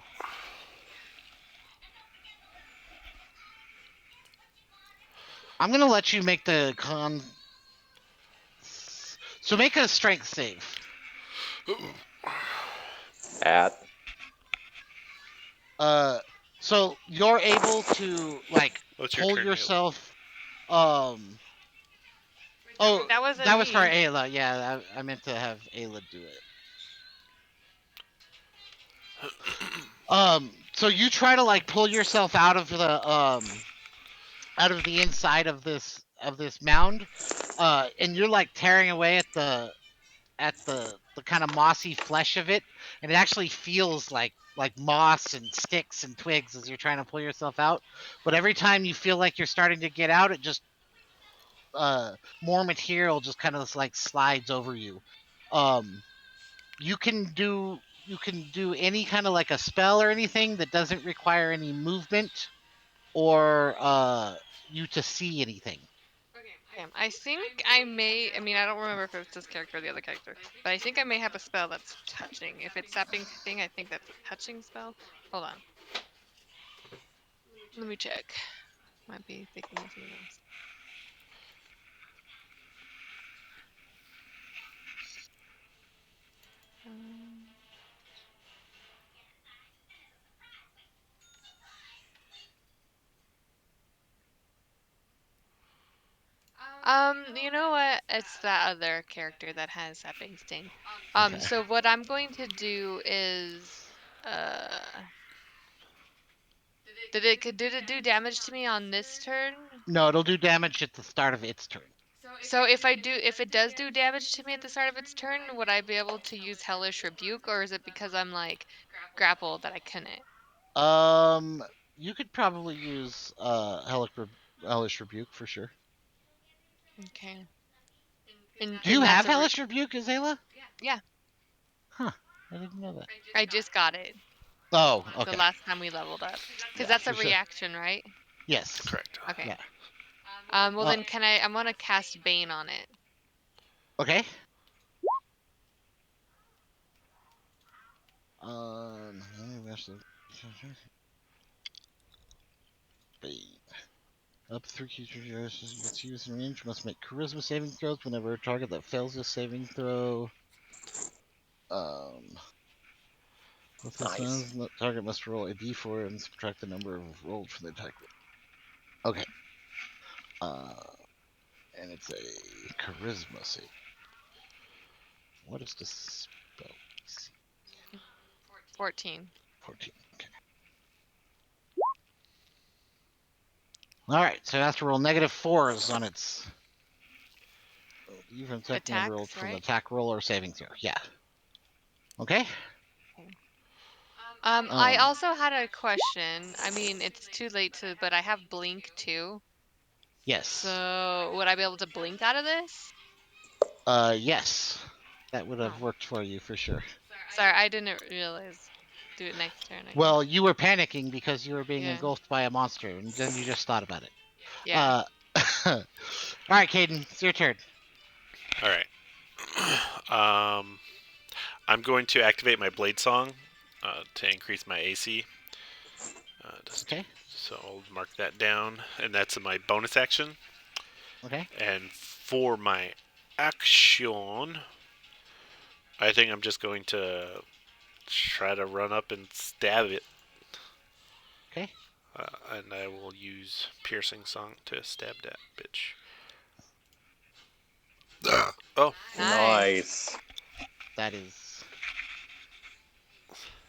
gonna let you make the con. So make a strength save. At. So you're able to like What's your pull turn, Ayla? yourself. Um. Oh, That wasn't that was for me. Ayla. Yeah, I meant to have Ayla do it. So you try to like pull yourself out of the inside of this mound, and you're like tearing away at the kind of mossy flesh of it, and it actually feels like moss and sticks and twigs as you're trying to pull yourself out. But every time you feel like you're starting to get out, it just more material just kind of like slides over you. Um, you can do any kind of like a spell or anything that doesn't require any movement or you to see anything. Okay, I think I may. I mean, I don't remember if it's this character or the other character, but I think I may have a spell that's touching. If it's sapping thing, I think that's a touching spell. Hold on. Let me check. Might be thinking of something else. Um, you know what? It's that other character that has sapping sting. Okay. So what I'm going to do is, did it do damage to me on this turn? No, it'll do damage at the start of its turn. So if it does do damage to me at the start of its turn, would I be able to use Hellish Rebuke, or is it because I'm like grappled that I couldn't? Um, you could probably use Hellish Rebuke for sure. Okay. Do you And that's have a Hellish Rebuke, Azela? yeah. Huh. I didn't know that. I just got it Oh, the okay. last time we leveled up, because Yeah, that's a for sure. reaction, right? Yes. Correct. Okay. Yeah. Well then, can I? I'm gonna cast Bane on it. Okay. Um, Bane. Up to 3 creatures gets used in range must make charisma saving throws whenever a target that fails this saving throw. With this Nice. one, the target must roll a d4 and subtract the number of rolled from the attack roll. Okay. And it's a charisma save. What is the spell? 14. 14. Okay. All right. So it has to roll -4s on its even attack number rolled Attacks, from the right? attack roll or saving throw. Yeah. Okay. I also had a question. I mean, it's too late to, but I have blink too. Yes. So would I be able to blink out of this? Yes. That would have Oh. worked for you for sure. Sorry, I didn't realize. do it next turn. I Well, you were panicking because you were being Yeah. engulfed by a monster, and then you just thought about it. yeah. All right, Caden, it's your turn. All right. I'm going to activate my Blade Song to increase my AC. Okay. So I'll mark that down, and that's my bonus action. Okay. And for my action, I think I'm just going to try to run up and stab it. Okay. And I will use Piercing Song to stab that bitch. Oh. Nice. That is.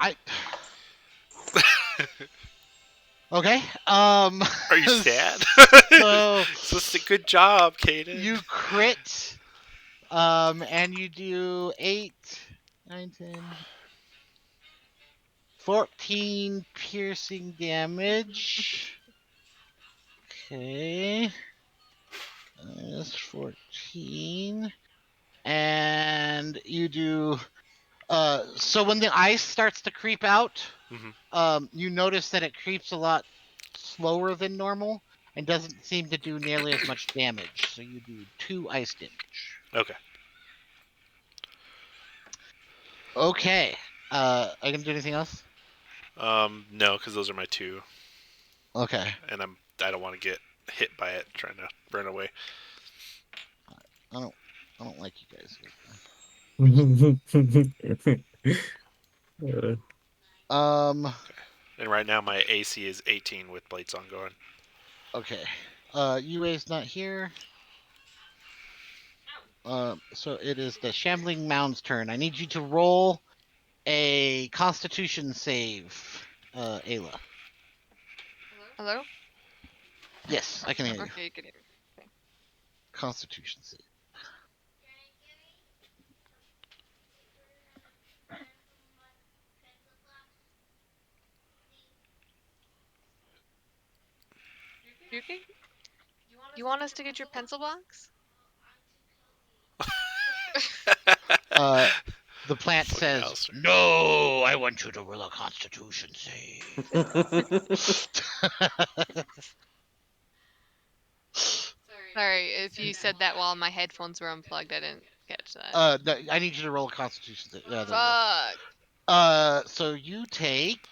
I. Okay. Are you sad? So It's a good job, Kaden. you crit, and you do 8, 9, 10, 14 piercing damage. Okay. That's 14. And you do. So when the ice starts to creep out, you notice that it creeps a lot slower than normal and doesn't seem to do nearly as much damage. So you do 2 ice damage. Okay. Okay. Are you gonna do anything else? No, because those are my 2, Okay. and I don't want to get hit by it trying to run away. I don't like you guys. Um. And right now my AC is 18 with Blade Song going. Okay. UA's not here. So it is the Shambling Mound's turn. I need you to roll a Constitution save, Ayla. Hello? Yes, I can hear you. Okay, you can hear me. Constitution save. Yuki? You want us to get your pencil box? The plant Fucking says, Alistair. "No, I want you to roll a Constitution save." Sorry, if you said that while my headphones were unplugged, I didn't catch that. No, I need you to roll a Constitution save. There you go. Fuck. So you take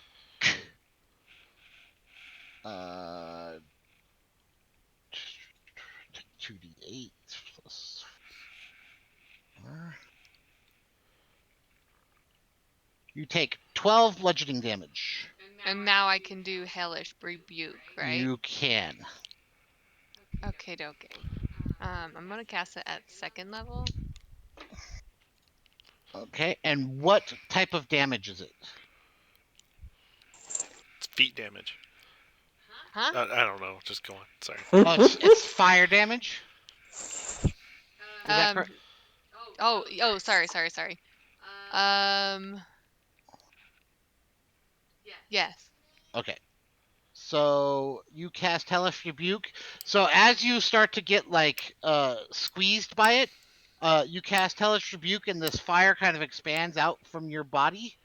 2d8 plus 4. You take 12 bludgeoning damage. And now I can do Hellish Rebuke, right? You can. Okay, okay. I'm gonna cast it at 2nd level. Okay, and what type of damage is it? It's feet damage. Huh? I don't know. Just go on. Sorry. Oh, it's fire damage? Is that correct? Sorry. Yes. Okay. So you cast Hellish Rebuke. So as you start to get squeezed by it, you cast Hellish Rebuke, and this fire kind of expands out from your body.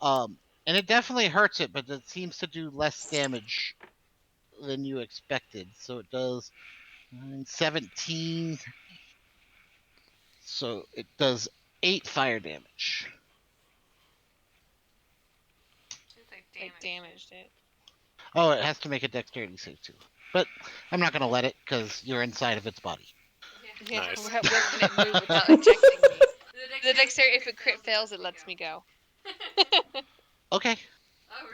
And it definitely hurts it, but it seems to do less damage than you expected. So it does 17. So it does 8 fire damage. I damaged it. Oh, it has to make a dexterity save too. But I'm not going to let it because you're inside of its body. Yeah, Nice. where can it move without ejecting me? The dexterity, if it crit fails, it lets me go. Okay.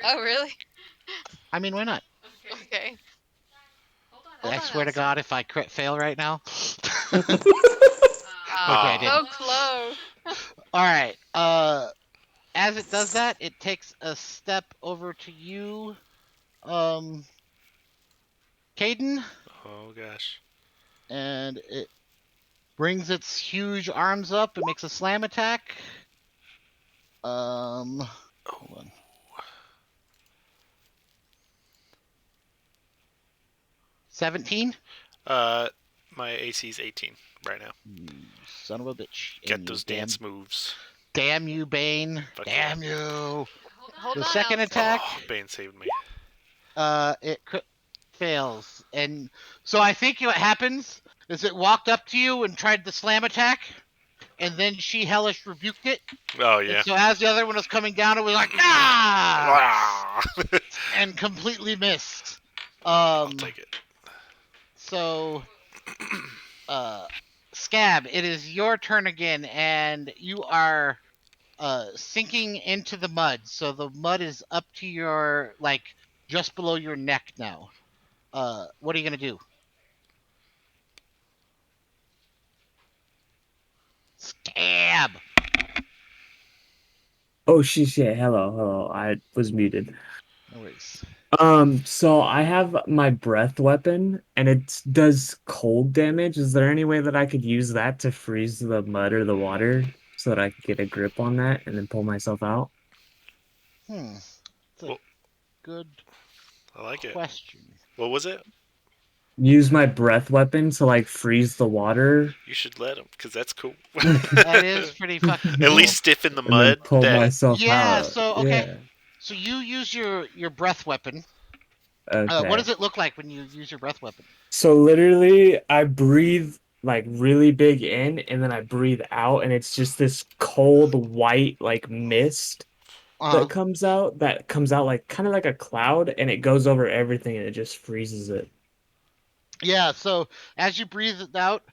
Oh, really? I mean, why not? Okay. I swear to God, if I crit fail right now. Okay, I did. so close. All right. As it does that, it takes a step over to you, Caden, Oh gosh. and it brings its huge arms up and makes a slam attack. Hold on. 17? My AC is 18 right now. You son of a bitch. Get And those you dance moves. Damn you, Bane. Fuck Damn yeah. you. Hold The on, second Elsa. attack, Oh, Bane saved me. it fails, and so I think what happens is it walked up to you and tried the slam attack, and then she hellish rebuked it, Oh and yeah. so as the other one was coming down, it was like ah, Ah! and completely missed. I'll take it. So Scab, it is your turn again, and you are sinking into the mud. So the mud is up to your like just below your neck now. What are you gonna do? Scab. Oh shit, hello. I was muted. No worries. So I have my breath weapon and it does cold damage. Is there any way that I could use that to freeze the mud or the water so that I could get a grip on that and then pull myself out? It's a Well, good I like it. question. What was it? Use my breath weapon to like freeze the water You should let him, because that's cool. That is pretty fucking At cool. least stiffen the and then mud. pull That myself Yeah. out. So okay. Yeah. So you use your breath weapon. What Okay. does it look like when you use your breath weapon? So literally I breathe like really big in and then I breathe out and it's just this cold white like mist Uh huh. that comes out like kind of like a cloud and it goes over everything and it just freezes it. Yeah, so as you breathe it out,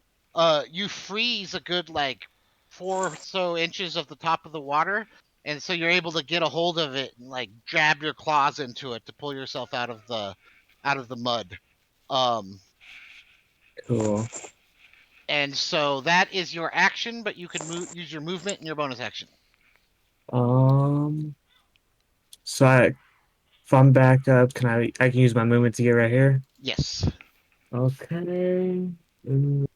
you freeze a good like 4 or so inches of the top of the water, and so you're able to get a hold of it and like jab your claws into it to pull yourself out of the mud. Um, Cool. and so that is your action, but you can use your movement and your bonus action. Um, so if I'm back up, I can use my movement to get right here? Yes. Okay. Mm,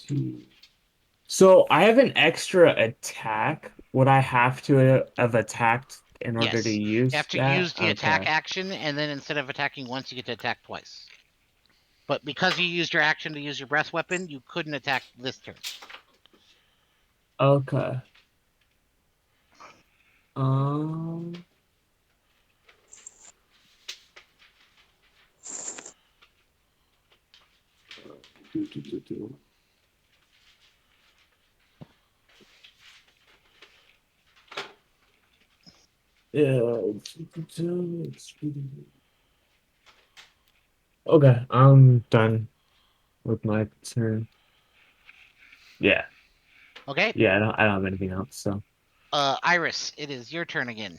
two. So I have an extra attack. Would I have to have attacked in order to Yes. You have use to that? use the attack Okay. action, and then instead of attacking once, you get to attack twice. But because you used your action to use your breath weapon, you couldn't attack this turn. Okay. Um, do, do, do, do. Yeah. Okay, I'm done with my turn. Yeah. Okay. Yeah, I don't have anything else, so. Iris, it is your turn again.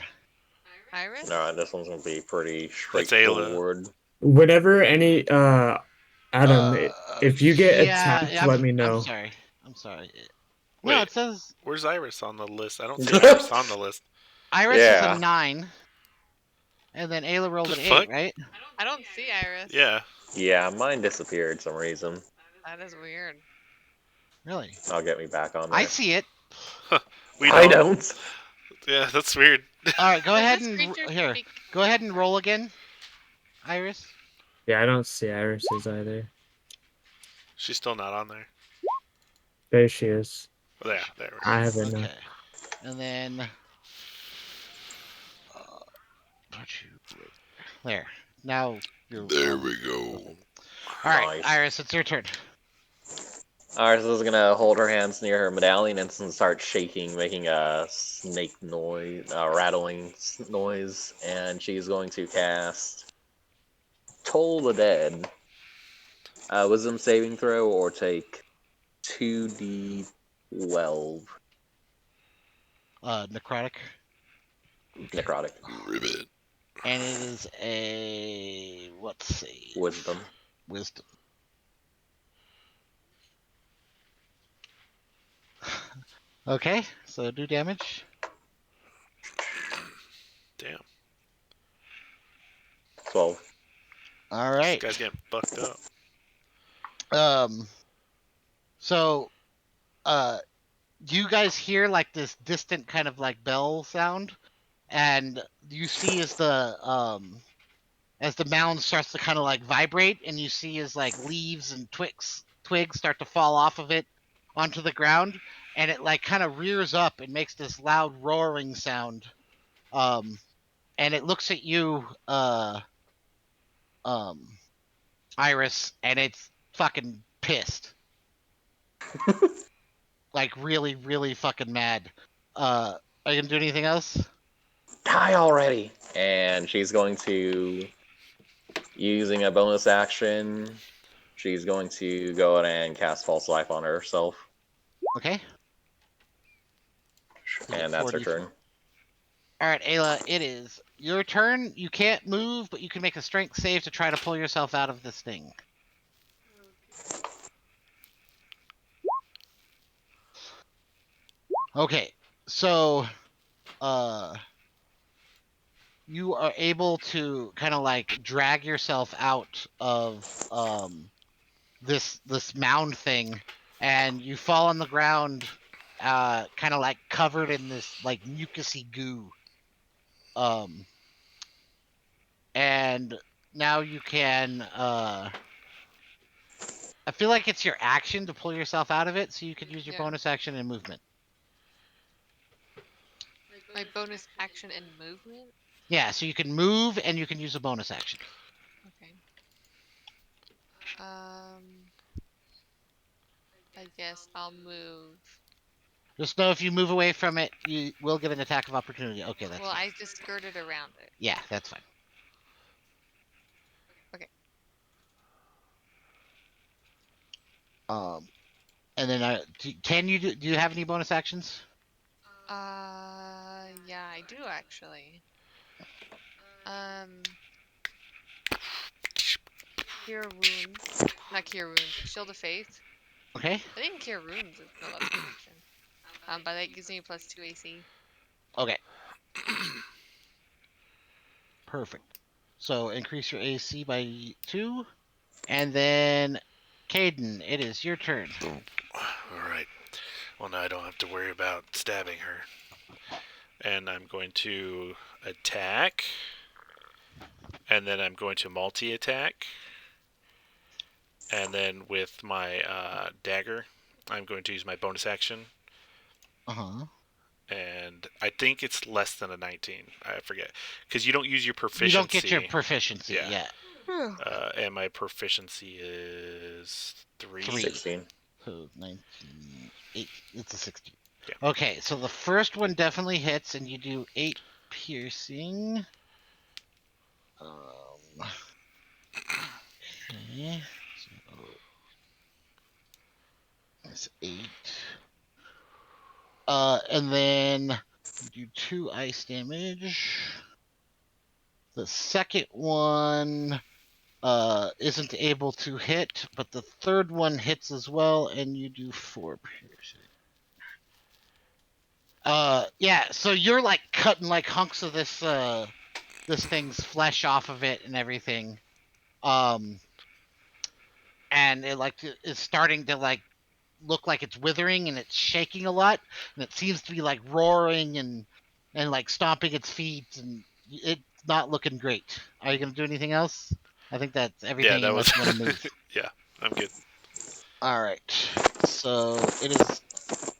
Iris? Alright, this one's gonna be pretty that's Ayla. straightforward. Whenever any Adam, if you get Yeah, attacked, I'm let me I'm know. sorry. I'm sorry. No, Wait, it says where's Iris on the list? I don't see Iris on the list. Iris is a Yeah. 9, and then Ayla What rolled the an 8, fuck? right? I don't see Iris. Yeah. Yeah, mine disappeared some reason. That is weird. Really? I'll get me back on I there. see it. We I don't. don't. Yeah, that's weird. All right, go Does ahead this and creature here. speak? Go ahead and roll again, Iris. Yeah, I don't see Iris's either. She's still not on there. There she is. Oh, yeah, there we I go. have it now. Okay, and then not you. There. Now you're There on we the go. thing. All right, Nice. Iris, it's your turn. Iris is gonna hold her hands near her medallion and start shaking, making a snake noise, rattling noise, and she's going to cast Toll the Dead. Wisdom saving throw or take 2d12 Necrotic, necrotic Ribbit. and it is a let's see, wisdom. wisdom. Okay, so do damage. Damn. 12. All This right. guy's getting fucked up. Um. So, uh, you guys hear like this distant kind of like bell sound, and you see as the mound starts to kind of like vibrate, and you see as like leaves and twigs start to fall off of it, onto the ground, and it like kind of rears up and makes this loud roaring sound. And it looks at you, um, Iris, and it's fucking pissed. Like really, really fucking mad. Are you gonna do anything else? Die already! And she's going to, using a bonus action, she's going to go ahead and cast False Life on herself. Okay. So And that's her 4d4. turn. All right, Ayla, it is your turn. You can't move, but you can make a strength save to try to pull yourself out of this thing. Okay, so you are able to kind of like drag yourself out of this mound thing, and you fall on the ground, kind of like covered in this like mucusy goo. And now you can I feel like it's your action to pull yourself out of it, so you could use your Yeah. bonus action and movement. My bonus action and movement. Yeah, so you can move and you can use a bonus action. Okay. I guess I'll move. Just know if you move away from it, you will get an attack of opportunity. Okay, that's Well, fine. I just skirted around it. Yeah, that's fine. Okay. And then can you do you have any bonus actions? Yeah, I do actually. Cure wounds. Not cure wounds. Shield of faith. Okay. I think cure wounds is no, that's an action. But that gives me +2 AC. Okay. Perfect. So increase your AC by 2, and then Caden, it is your turn. All right. Well, now I don't have to worry about stabbing her. And I'm going to attack. And then I'm going to multi-attack. And then with my dagger, I'm going to use my bonus action. Uh-huh. And I think it's less than a 19. I forget. Because you don't use your proficiency. You don't get your proficiency, yeah. And my proficiency is 3. 16. So 19, 8, it's a 16. Yeah. Okay, so the first one definitely hits, and you do 8 piercing. Okay, so that's 8. And then you do 2 ice damage. The second one isn't able to hit, but the third one hits as well, and you do 4 piercing. Yeah, so you're like cutting like hunks of this thing's flesh off of it and everything. And it like is starting to like look like it's withering, and it's shaking a lot, and it seems to be like roaring and like stomping its feet, and it's not looking great. Are you gonna do anything else? I think that's everything. Yeah, that was. Unless you want to move. Yeah, I'm good. All right. So it is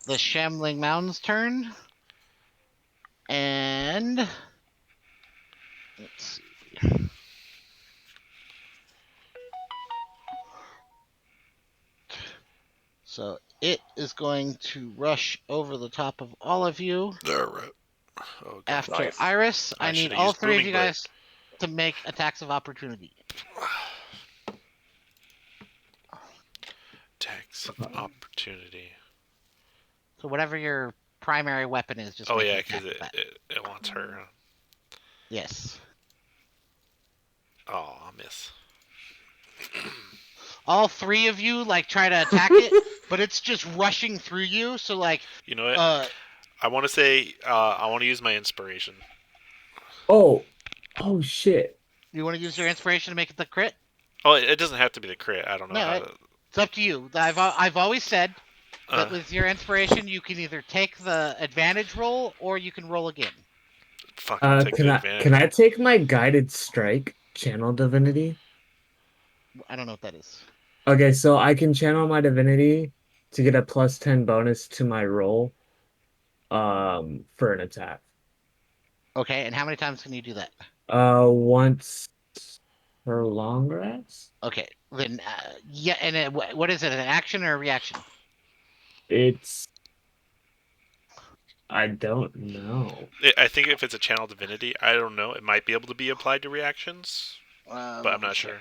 the Shambling Mounds' turn, and let's see. So it is going to rush over the top of all of you. Oh, God. After Nice. Iris, I need should've all used 3 of Booming you guys to make attacks of opportunity. Attacks of opportunity. So whatever your primary weapon is, just Oh, make yeah, an attack because with that. it wants her. Yes. Oh, I miss. All 3 of you like try to attack it, but it's just rushing through you. So like, You know what? I want to say I want to use my inspiration. Oh shit. you want to use your inspiration to make it the crit? Oh, it doesn't have to be the crit. I don't know No, how to. it's up to you. I've always said that with your inspiration, you can either take the advantage roll or you can roll again. Fucking take the advantage. Can I take my guided strike channel divinity? I don't know what that is. Okay, so I can channel my divinity to get a +10 bonus to my roll for an attack. Okay, and how many times can you do that? Once per long rest. Okay, then yeah, and what is it? An action or a reaction? It's I don't know. I think if it's a channel divinity, I don't know. It might be able to be applied to reactions, but I'm Let me not check. sure.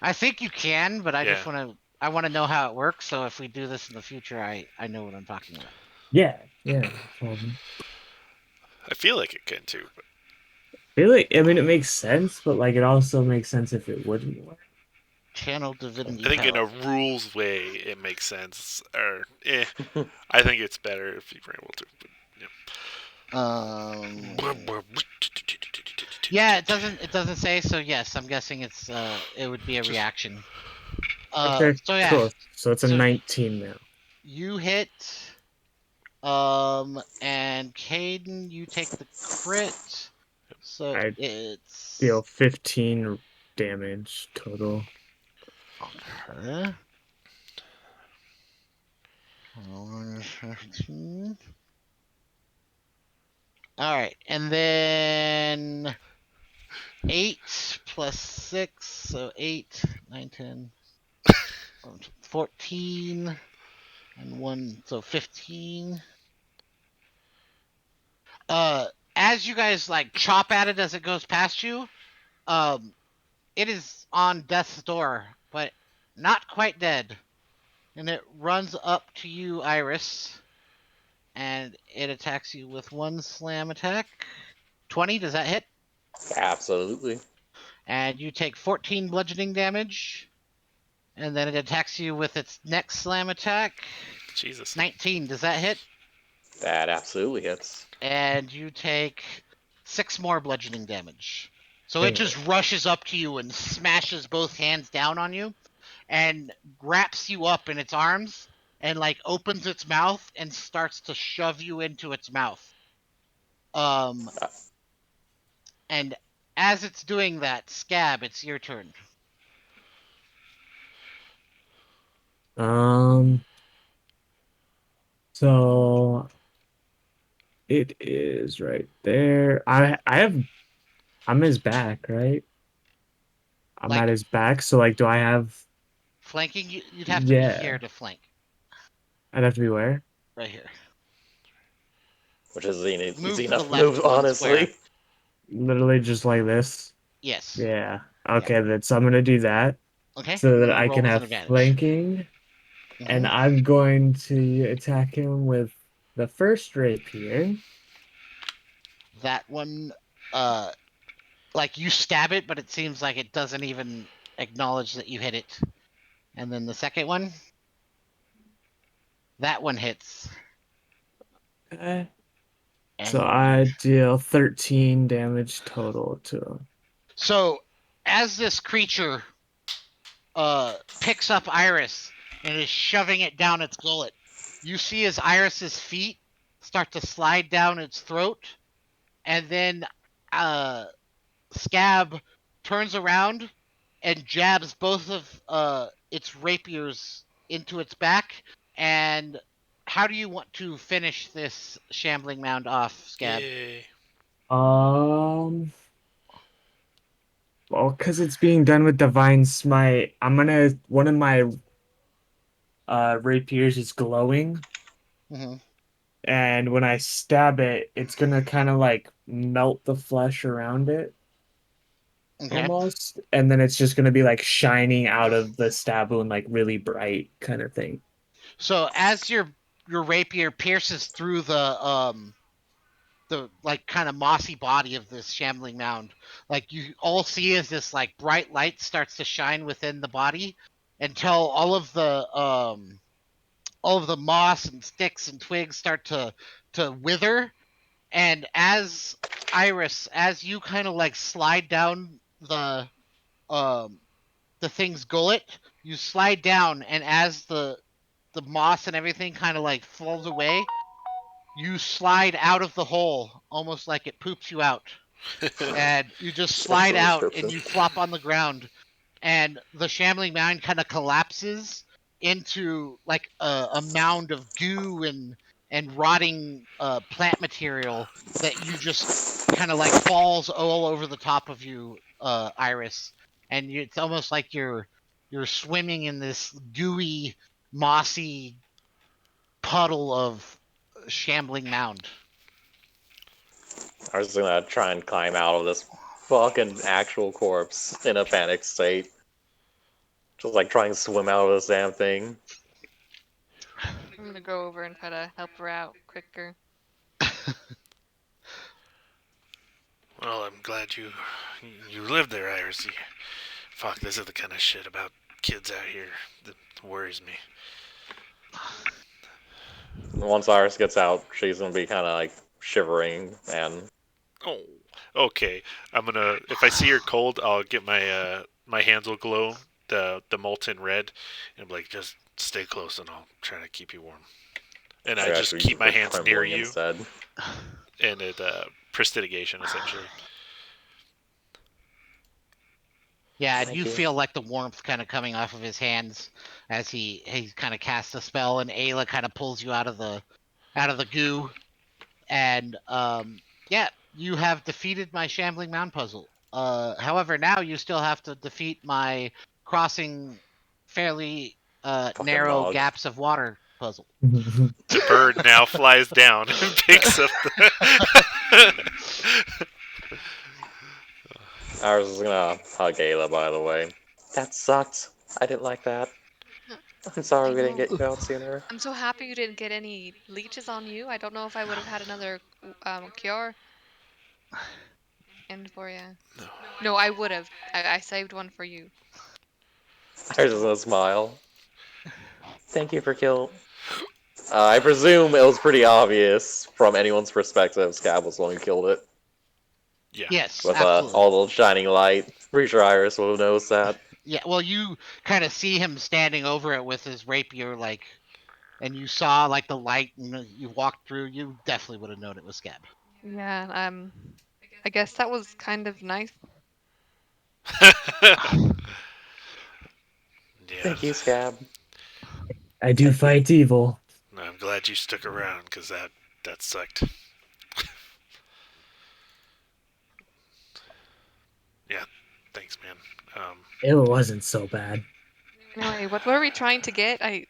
I think you can, but I Yeah. just want to know how it works. So if we do this in the future, I know what I'm talking about. Yeah, yeah. Um, I feel like it can too. But really, I mean, it makes sense, but like, it also makes sense if it wouldn't work. Channel divinity I think in power. a rules way, it makes sense. Or, I think it's better if you were able to. But, Yeah, it doesn't say. So yes, I'm guessing it would be a Just reaction. Okay, So yeah, cool. So it's a so 19 now. you hit. And Caden, you take the crit. So I deal it's 15 damage total. okay. 15. All right, and then 8 + 6, so 8, 9, 10, 14, and 1, so 15. Uh, as you guys like chop at it as it goes past you, um, it is on death's door, but not quite dead. And it runs up to you, Iris, and it attacks you with one slam attack. 20, does that hit? Absolutely. And you take 14 bludgeoning damage. And then it attacks you with its next slam attack. Jesus. 19, does that hit? That absolutely hits. And you take 6 more bludgeoning damage. So it Damn. just rushes up to you and smashes both hands down on you and wraps you up in its arms and like opens its mouth and starts to shove you into its mouth. Um Uh, and as it's doing that, Scab, it's your turn. Um, so it is right there. I'm his back, right? I'm at Like his back, so like do I have flanking you, you'd have to be here yeah. to flank. I'd have to be where? Right here. which is an easy Move to the enough left move, one square. honestly. Literally just like this. Yes. Yeah. Yeah. Okay, then so I'm gonna do that Okay. so And that then I roll can with an have advantage. flanking, and Mm-hmm. I'm going to attack him with the first rapier. That one, uh, like you stab it, but it seems like it doesn't even acknowledge that you hit it. And then the second one, that one hits. Okay. So And I deal 13 damage total to him. so as this creature picks up Iris and is shoving it down its gullet, you see as Iris's feet start to slide down its throat, and then uh Scab turns around and jabs both of its rapiers into its back. And how do you want to finish this shambling mound off, Scab? Yay. Um, well, because it's being done with Divine Smite, I'm gonna one of my rapiers is glowing, Mm-hmm. and when I stab it, it's gonna kind of like melt the flesh around it Okay. almost, and then it's just gonna be like shining out of the stab wound, like really bright kind of thing. So as your rapier pierces through the like kind of mossy body of this shambling mound, like you all see as this like bright light starts to shine within the body until all of the moss and sticks and twigs start to wither. And as Iris, as you kind of like slide down um the thing's gullet, you slide down, and as the moss and everything kind of like falls away, you slide out of the hole almost like it poops you out. And you just slide Excellent out description. and you flop on the ground, and the shambling mound kind of collapses into like a mound of goo and rotting plant material that you just kind of like falls all over the top of you, Iris, and it's almost like you're swimming in this gooey, mossy puddle of shambling mound. I was gonna try and climb out of this fucking actual corpse in a panic state. Just like try and swim out of this damn thing. I'm gonna go over and try to help her out quicker. Well, I'm glad you lived there, Iris. Fuck, this is the kind of shit about kids out here that worries me. Once Iris gets out, she's gonna be kind of like shivering and Oh, okay. If I see her cold, I'll get my hands will glow the molten red, and be like, just stay close, and I'll try to keep you warm. And I just actually keep my like hands near trembling you, instead. and it prestidigitation essentially. Yeah, and Thank you you. feel like the warmth kind of coming off of his hands as he kind of casts a spell, and Ayla kind of pulls you out of the goo, and yeah, you have defeated my shambling mound puzzle. However, now you still have to defeat my crossing fairly Fucking narrow dog. gaps of water puzzle. The bird now flies down and picks up the. Iris is gonna hug Ayla, by the way. That sucked. I didn't like that. I'm sorry I we didn't know. get you out sooner. I'm so happy you didn't get any leeches on you. I don't know if I would have had another cure in for you. No. No, I would have. I saved one for you. Iris is gonna smile. Thank you for kill. I presume it was pretty obvious from anyone's perspective. Scab was the one who killed it Yeah. Yes, with absolutely. all the shining light. Pretty sure Iris would have noticed that. Yeah, well, you kind of see him standing over it with his rapier, like, and you saw like the light, and you walked through. You definitely would have known it was Scab. Yeah. I guess that was kind of nice. Yeah. Thank you, Scab. I do Thank you. fight evil. I'm glad you stuck around because that sucked. Yeah. Thanks, man. It wasn't so bad. Anyway, what were we trying to get? I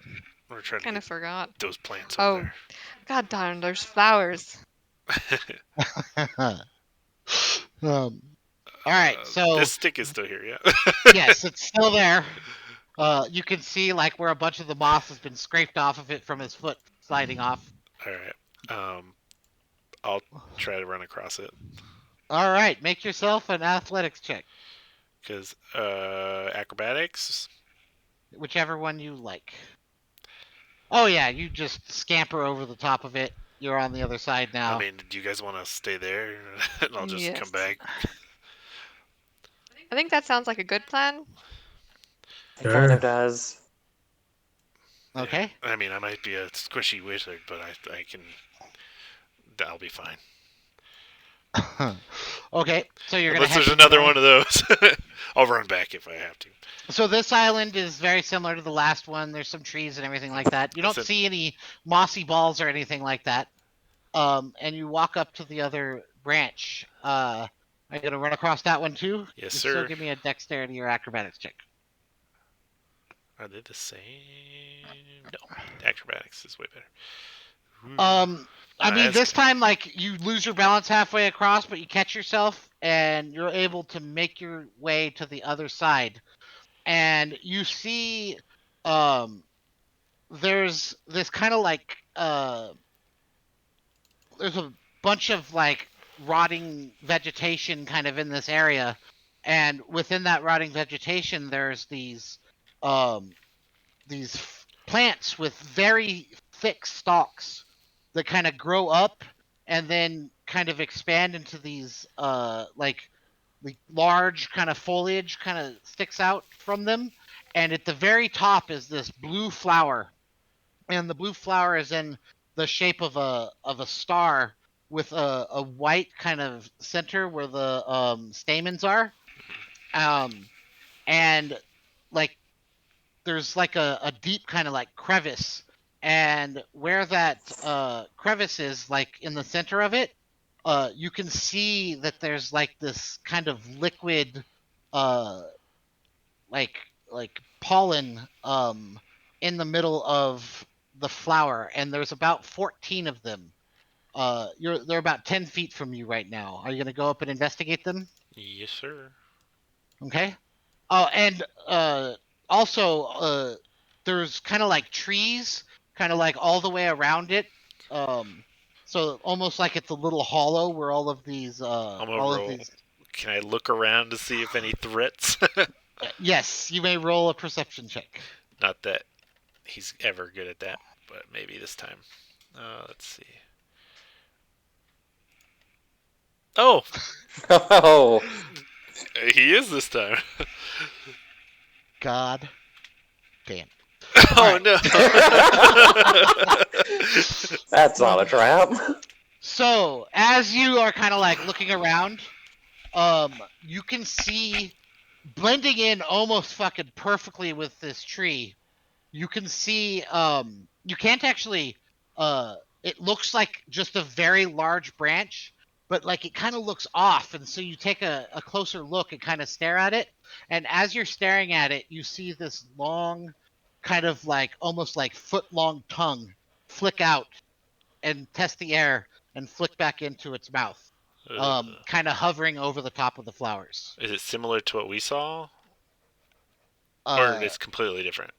We're trying to kind get of forgot. those plants Oh, over god darn, there's flowers. there. All right, so This stick is still here, yeah. yes, it's still there. You can see like where a bunch of the moss has been scraped off of it from his foot sliding off. All right. I'll try to run across it All right, make yourself an athletics check, because acrobatics. whichever one you like. Oh yeah, you just scamper over the top of it. You're on the other side now. I mean, do you guys want to stay there, and I'll just come Yes. back? I think that sounds like a good plan. It kind Sure. of does. Okay. Yeah. I mean, I might be a squishy wizard, but I can. I'll be fine. Okay, so you're gonna Unless head there's to the another north. one of those, I'll run back if I have to. So this island is very similar to the last one. There's some trees and everything like that. You don't Listen. see any mossy balls or anything like that. And you walk up to the other branch. Are you gonna run across that one too? Yes, Just still sir. give me a dexterity or acrobatics check. Are they the same? No. Acrobatics is way better. I mean, That's this good. time, like, you lose your balance halfway across, but you catch yourself, and you're able to make your way to the other side. And you see, there's this kind of like, there's a bunch of like rotting vegetation kind of in this area, and within that rotting vegetation, there's um, these plants with very thick stalks that kind of grow up and then kind of expand into these like large kind of foliage kind of sticks out from them, and at the very top is this blue flower, and the blue flower is in the shape of a star with a white kind of center where the stamens are, um and like there's like a deep kind of like crevice, and where that crevice is, like in the center of it, you can see that there's like this kind of liquid, uh, like pollen in the middle of the flower, and there's about 14 of them. They're about 10 feet from you right now. Are you gonna go up and investigate them? Yes, sir. Okay. Oh, and also there's kind of like trees, kind of like all the way around it. Um, so almost like it's a little hollow where I'm gonna all of roll. these. Can I look around to see if any threats? Yes, you may roll a perception check. Not that he's ever good at that, but maybe this time. Let's see. Oh, Oh, he is this time. God damn. Oh Alright. no. that's not a trap. So as you are kind of like looking around, you can see blending in almost fucking perfectly with this tree. You can see you can't actually it looks like just a very large branch, but like it kind of looks off, and so you take a closer look and kind of stare at it, and as you're staring at it you see this long kind of like almost like foot long tongue flick out and test the air and flick back into its mouth, kind of hovering over the top of the flowers. Is it similar to what we saw, or uh it's completely different?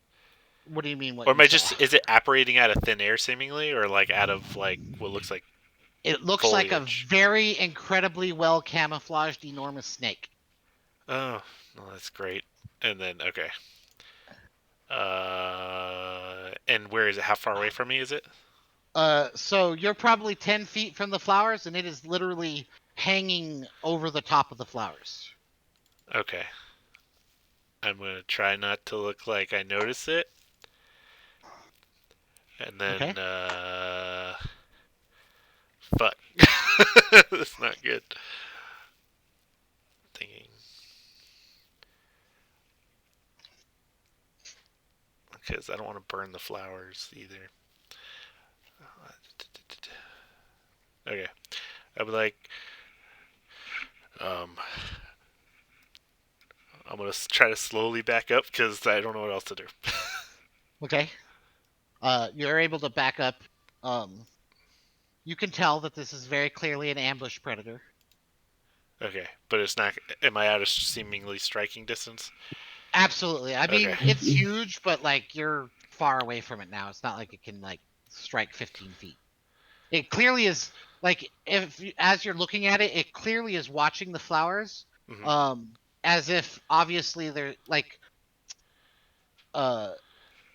what do you mean what Or am you I saw? just? Is it apparating out of thin air, seemingly, or like out of like what looks like It looks like a foliage? very incredibly well camouflaged enormous snake. Oh, no, that's great. And then okay. And where is it? How far away from me is it? So you're probably 10 feet from the flowers, and it is literally hanging over the top of the flowers. Okay. I'm gonna try not to look like I notice it, and Okay. then fuck. That's not good. Thinking because I don't want to burn the flowers either. Okay, I would like. Um, I'm gonna try to slowly back up because I don't know what else to do. Okay. You're able to back up. Um, you can tell that this is very clearly an ambush predator. Okay, but it's not. Am I out of seemingly striking distance? Absolutely. I Okay. mean, it's huge, but like you're far away from it now. It's not like it can like strike 15 feet. It clearly is like as you're looking at it, it clearly is watching the flowers, Mm-hmm. um, as if obviously they're like uh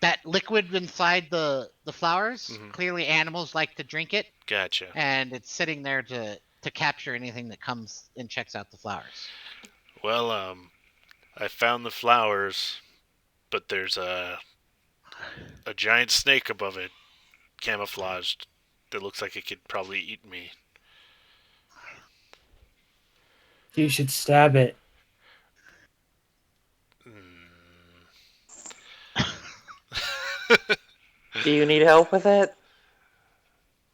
that liquid inside the flowers. Mm-hmm. Clearly, animals like to drink it, Gotcha. and it's sitting there to capture anything that comes and checks out the flowers. Well, I found the flowers, but there's a giant snake above it, camouflaged. That looks like it could probably eat me. You should stab it. Mm. Do you need help with it?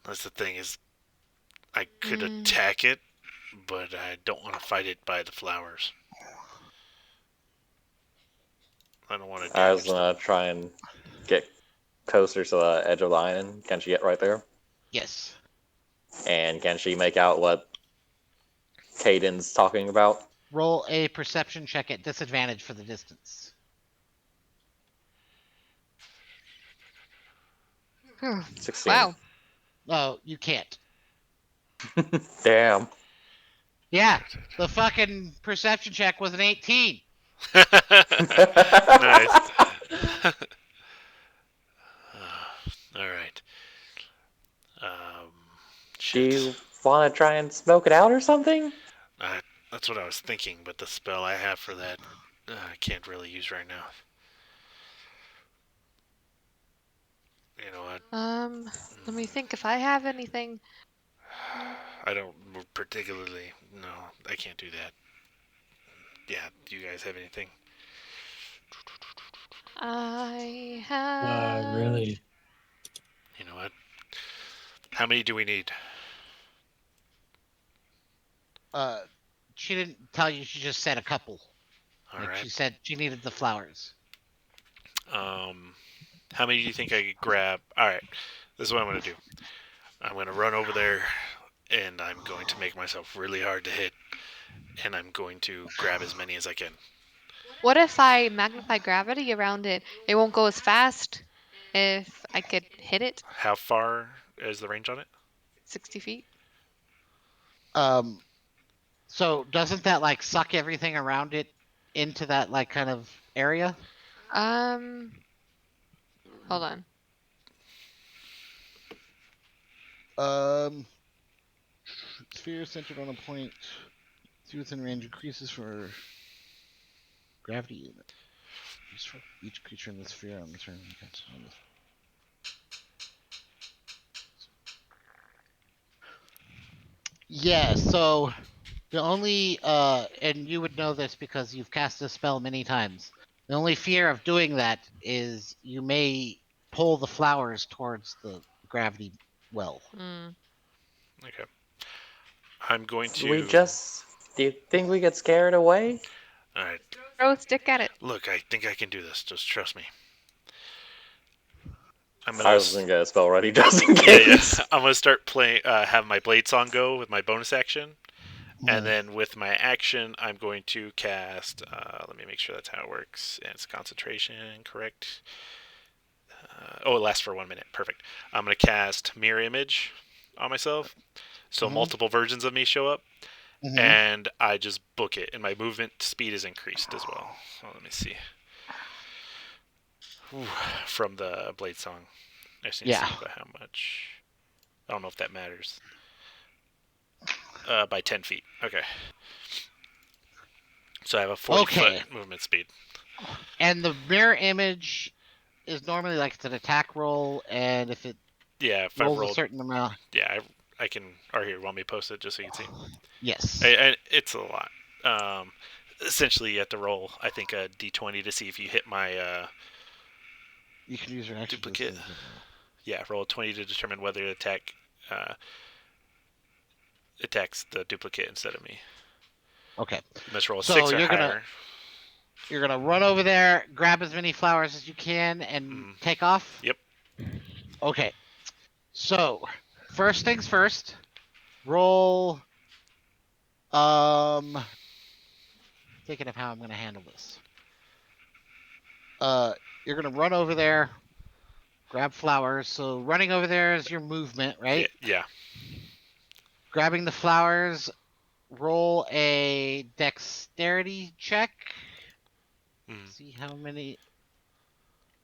That's the thing is, I could Mm. attack it, but I don't want to fight it by the flowers. I don't want to I was damage them. gonna try and get closer to the edge of the island. Can she get right there? Yes. And can she make out what Caden's talking about? Roll a perception check at disadvantage for the distance. Whew. 16. Wow. Oh, you can't. Damn. Yeah, the fucking perception check was an 18. Nice. All right. Um, Do shit. you want to try and smoke it out or something? That's what I was thinking, but the spell I have for that, I can't really use right now. You know what? Let me think if I have anything. I don't particularly. No, I can't do that. Yeah, do you guys have anything? I have. Really? You know what? How many do we need? Uh, she didn't tell you. She just said a couple. All Like right. she said, she needed the flowers. How many do you think I could grab? All right. This is what I'm going to do. I'm going to run over there, and I'm going to make myself really hard to hit, and I'm going to grab as many as I can. What if I magnify gravity around it? It won't go as fast if I could hit it How far is the range on it? 60 feet. Um, so doesn't that like suck everything around it into that like kind of area? Um, hold on. Um, sphere centered on a point. See within range increases for gravity unit. Just for each creature in the sphere on the turn. Yeah, so the only and you would know this because you've cast this spell many times. The only fear of doing that is you may pull the flowers towards the gravity well. Mm. Okay. I'm going We to. just. Do you think we get scared away? All right. Throw a stick at it. Look, I think I can do this. Just trust me. I'm I gonna. was gonna get a spell ready just in Yeah, yeah. case. I'm gonna start playing. Have my blade song go with my bonus action, and Mm. then with my action, I'm going to cast. Let me make sure that's how it works. And it's concentration, correct? Oh, it lasts for 1 minute. Perfect. I'm gonna cast mirror image on myself, so Mhm. multiple versions of me show up, Mhm. and I just book it, and my movement speed is increased as well. So let me see. Whew, from the blade song, I just need to Yeah. see by how much. I don't know if that matters. By 10 feet. Okay. So I have a 40-foot Okay. movement speed. And the mirror image is normally like it's an attack roll, and if it Yeah, if I've rolls a rolled. certain amount, Yeah, I can. Or here, want me to post it just so you can see? yes, And it's a lot. Essentially, you have to roll, I think, a d20 to see if you hit my you can use your action to duplicate. dismiss it. Yeah, roll a 20 to determine whether it uh, attacks the duplicate instead of me. Okay, You must roll a so 6 or higher. you're gonna run over there, grab as many flowers as you can, and Mm, take off. yep. Okay, so first things first, roll. Um, thinking of how I'm gonna handle this. You're gonna run over there, grab flowers. So running over there is your movement, Yeah, right? yeah. Grabbing the flowers, roll a dexterity check. Mm. See how many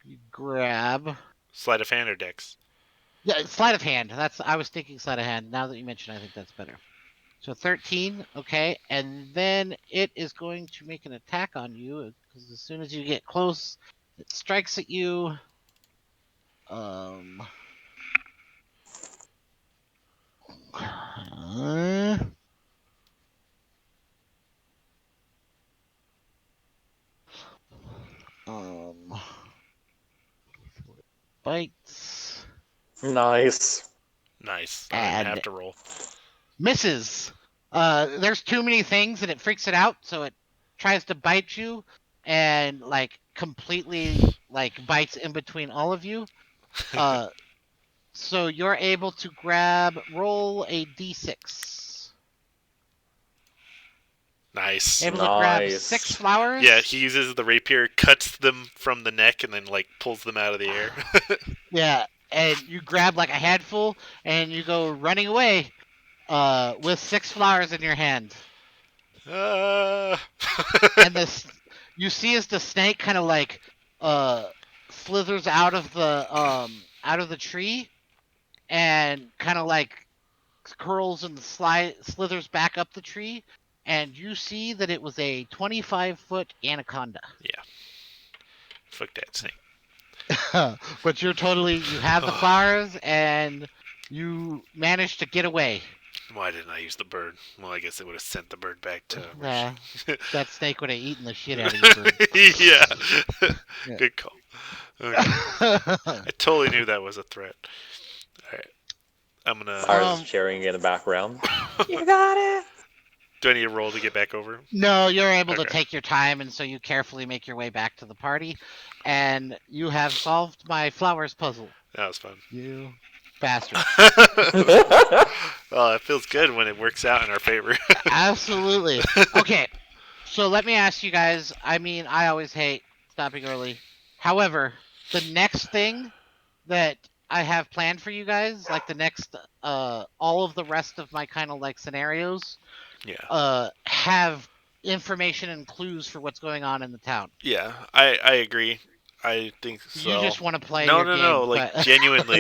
you grab. Sleight of hand or dex? Yeah, sleight of hand. That's I was thinking sleight of hand. Now that you mention, I think that's better. So 13, okay, and then it is going to make an attack on you because as soon as you get close, it strikes at you. Um, uh, um, bites Nice. Nice. I don't even have and to roll. misses. There's too many things and it freaks it out, so it tries to bite you and like completely like bites in between all of you. Uh, so you're able to roll a d6. Nice. Able to grab 6 Nice. Yeah, flowers. he uses the rapier, cuts them from the neck, and then like pulls them out of the air. Yeah, and you grab like a handful and you go running away with 6 flowers in your hand. Ah. And this you see as the snake kind of like uh slithers out of the tree and kind of like curls and slithers back up the tree, and you see that it was a 25-foot anaconda. Yeah, fuck that snake. But you have the flowers and you managed to get away. Why didn't I use the bird? Well, I guess it would have sent the bird back to where Uh, she. that snake would have eaten the shit out of you, bird. Yeah. Yeah. Good call. Okay. I totally knew that was a threat. All right. I'm gonna. Mars is Um, cheering in the background. You got it! Do I need a roll to get back over? no, you're able to Okay. take your time, and so you carefully make your way back to the party, and you have solved my flowers puzzle. That was fun. You bastard. Well, it feels good when it works out in our favor. Absolutely. Okay, so let me ask you guys. I mean, I always hate stopping early. However, the next thing that I have planned for you guys, like the next, all of the rest of my kind of like scenarios, Yeah. have information and clues for what's going on in the town. Yeah. I agree. I think You so. just want to play No, your no, no. game, Like but genuinely,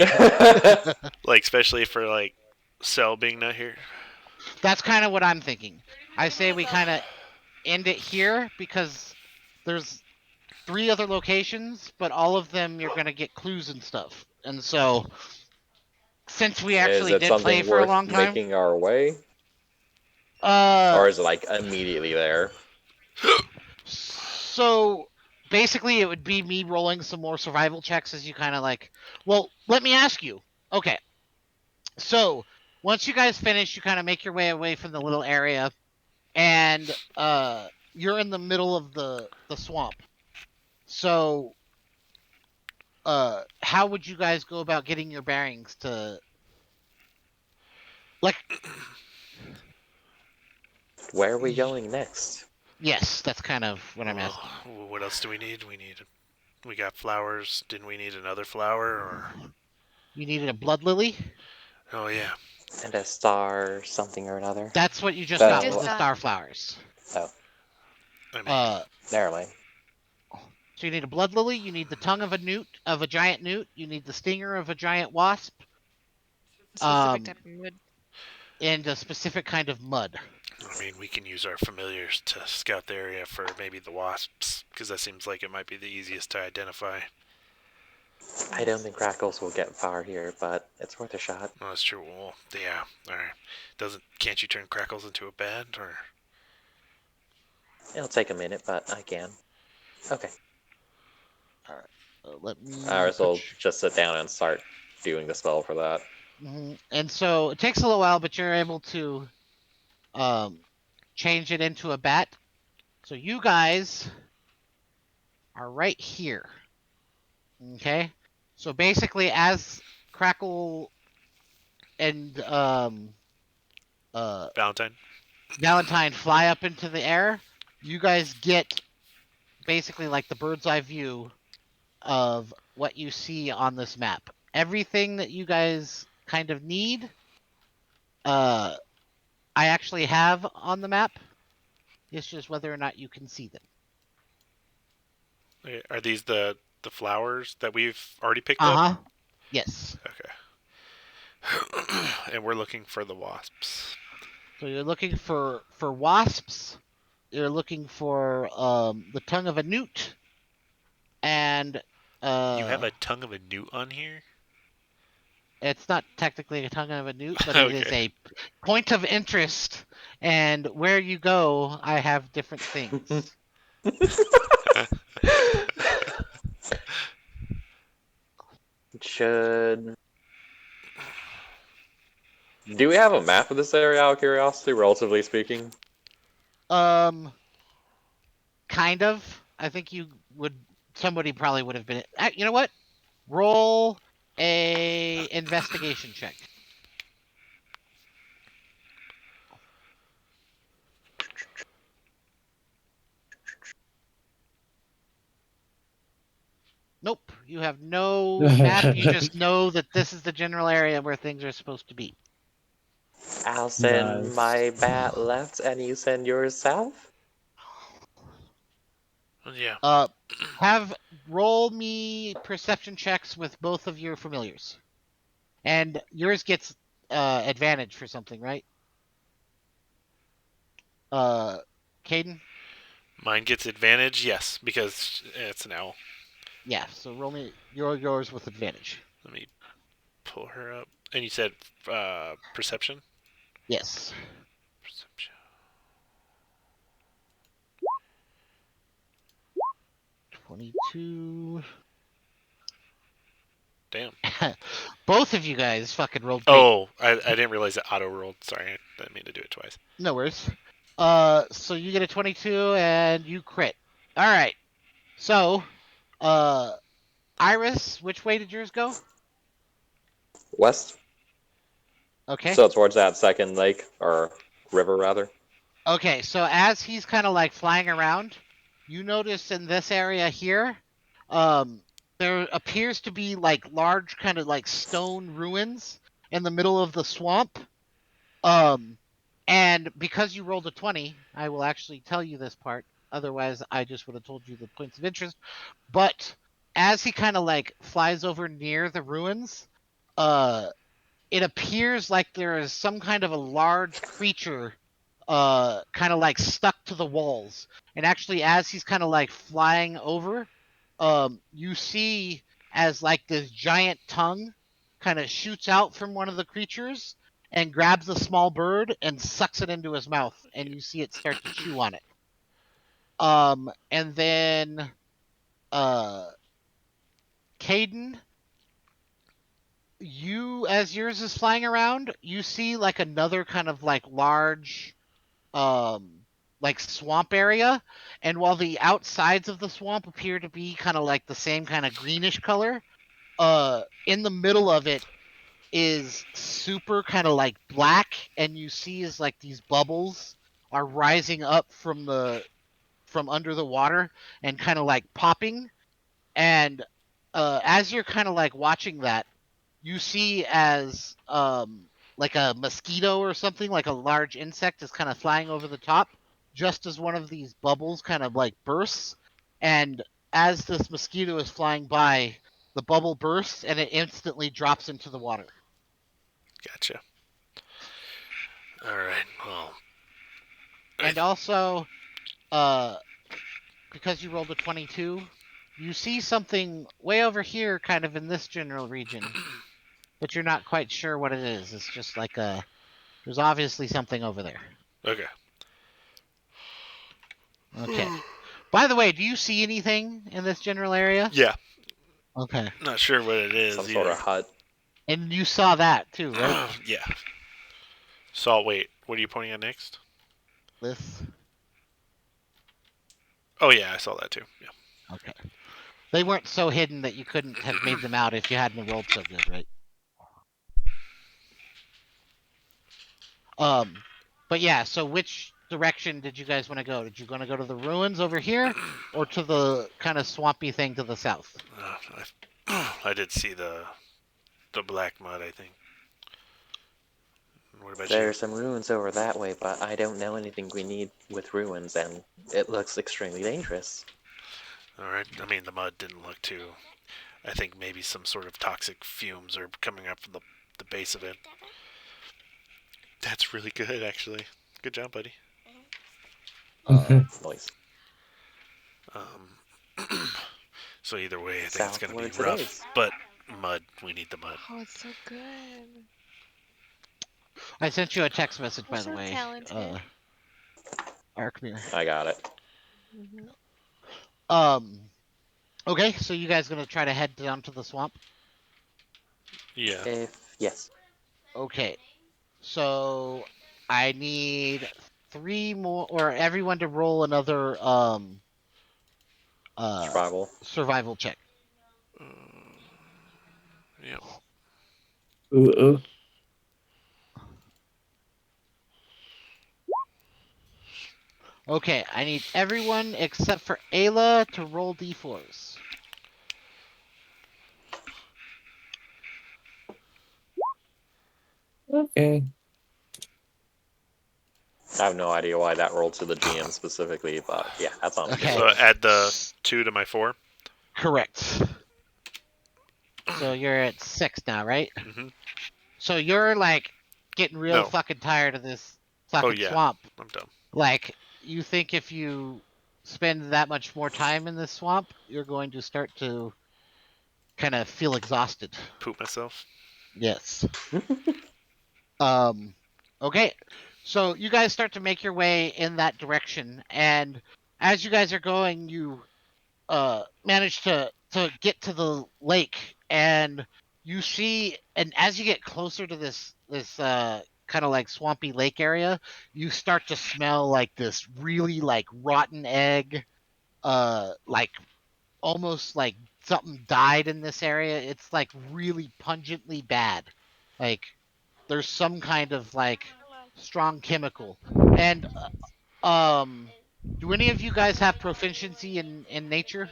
like especially for like Cell being not here. that's kind of what I'm thinking. I say we kind of end it here because there's 3 other locations, but all of them you're gonna get clues and stuff. And so, since we Is actually it did play something for a worth long time, making our way? uh, Or is it like immediately there? so basically it would be me rolling some more survival checks as you kind of like. Well, let me ask you. Okay, so once you guys finish, you kind of make your way away from the little area, and you're in the middle of the swamp. So how would you guys go about getting your bearings to like? Where are we going next? Yes, that's kind of what I'm Well, asking. what else do we need? We got flowers. Didn't we need another flower or? You needed a blood lily. Oh yeah. And a star something or another? That's what you just That, We got was just the got. star flowers. oh, I mean, Uh, never mind. so you need a blood lily. You need the tongue of a giant newt. You need the stinger of a giant wasp. Specific Um, type of wood. and a specific kind of mud. we can use our familiars to scout the area for maybe the wasps, because that seems like it might be the easiest to identify. I don't think Crackles will get far here, but it's worth a shot. Oh, that's true. Well, yeah. All right. Can't you turn Crackles into a bat or? It'll take a minute, but I can. Okay. All right. Let me Iris put. will just sit down and start doing the spell for that. And so it takes a little while, but you're able to um, change it into a bat. So you guys are right here. Okay. So basically, as Crackle and uh, Valentine. Valentine fly up into the air, you guys get basically like the bird's eye view of what you see on this map. Everything that you guys kind of need, uh, I actually have on the map. It's just whether or not you can see them. Okay, are these the flowers that we've already picked Uh up? huh. Yes. Okay. And we're looking for the wasps. So you're looking for wasps. You're looking for the tongue of a newt, and You have a tongue of a newt on here? it's not technically a tongue of a newt, but it is Okay. a point of interest. And where you go, I have different things. Should... Do we have a map of this area out of curiosity, relatively speaking? Um, kind of. I think you would. Somebody probably would have been. You know what? Roll a investigation check. Nope. You have no map. You just know that this is the general area where things are supposed to be. I'll send Nice. my bat left and you send yours south? Yeah. Have roll me perception checks with both of your familiars, and yours gets advantage for something, right? Caden. Mine gets advantage, yes, because it's an owl. Yeah. So roll me yours with advantage. Let me pull her up. And you said perception? Yes. Perception. 22. Damn. Both of you guys fucking rolled great. Oh, I didn't realize it auto rolled. Sorry, I didn't mean to do it twice. No worries. So you get a 22 and you crit. All right. So, Iris, which way did yours go? West. Okay. So towards that second lake or river rather. Okay. So as he's kind of like flying around, you notice in this area here, there appears to be like large kind of like stone ruins in the middle of the swamp. And because you rolled a 20, I will actually tell you this part. Otherwise, I just would have told you the points of interest. But as he kind of like flies over near the ruins, uh, it appears like there is some kind of a large creature, kind of like stuck to the walls. And actually, as he's kind of like flying over, you see as like this giant tongue kind of shoots out from one of the creatures and grabs a small bird and sucks it into his mouth, and you see it start to chew on it. And then uh Caden, you as yours is flying around, you see like another kind of like large like swamp area, and while the outsides of the swamp appear to be kind of like the same kind of greenish color, in the middle of it is super kind of like black, and you see is like these bubbles are rising up from under the water and kind of like popping. And as you're kind of like watching that, you see as like a mosquito or something, like a large insect is kind of flying over the top, just as one of these bubbles kind of like bursts. And as this mosquito is flying by, the bubble bursts and it instantly drops into the water. Gotcha. All right. Well, And also, uh, because you rolled a 22, you see something way over here, kind of in this general region, but you're not quite sure what it is. It's just like there's obviously something over there. okay. Okay. By the way, do you see anything in this general area? Yeah. Okay. Not sure what it is Some either. sort of hut. And you saw that too, right? Yeah. Salt. Wait. What are you pointing at next? This. Oh yeah, I saw that too. Yeah. Okay. They weren't so hidden that you couldn't have made them out if you hadn't rolled so good, right? But yeah, so which direction did you guys want to go? Did you want to go to the ruins over here, or to the kind of swampy thing to the south? I did see the black mud. I think. What about There you? are some ruins over that way, but I don't know anything we need with ruins, and it looks extremely dangerous. All right. I mean, the mud didn't look too. I think maybe some sort of toxic fumes are coming up from the base of it. That's really good, actually. Good job, buddy. Noise. So either way, I think it's going to Southwards be it rough. is. But mud, we need the mud. Oh, it's so good. I sent you a text message, We're by the so way. talented. Arkmir. I got it. Okay, so you guys gonna try to head down to the swamp? Yeah. Yes. Okay, so I need 3 more, or everyone to roll another Survival. survival check. Yep. Ooh. Okay, I need everyone except for Ayla to roll d4s. Okay. I have no idea why that rolled to the GM specifically, but yeah, that sounds Okay. So add the 2 to my 4. Correct. So you're at 6 now, right? Mm-hmm. So you're like getting real No. fucking tired of this fucking yeah. swamp. I'm done. Like, you think if you spend that much more time in this swamp, you're going to start to kind of feel exhausted. Poop myself. Yes. um Okay, so you guys start to make your way in that direction, and as you guys are going, you manage to get to the lake, and you see, and as you get closer to this kind of like swampy lake area, you start to smell like this really like rotten egg, like almost like something died in this area. It's like really pungently bad. Like there's some kind of like strong chemical. And do any of you guys have proficiency in nature?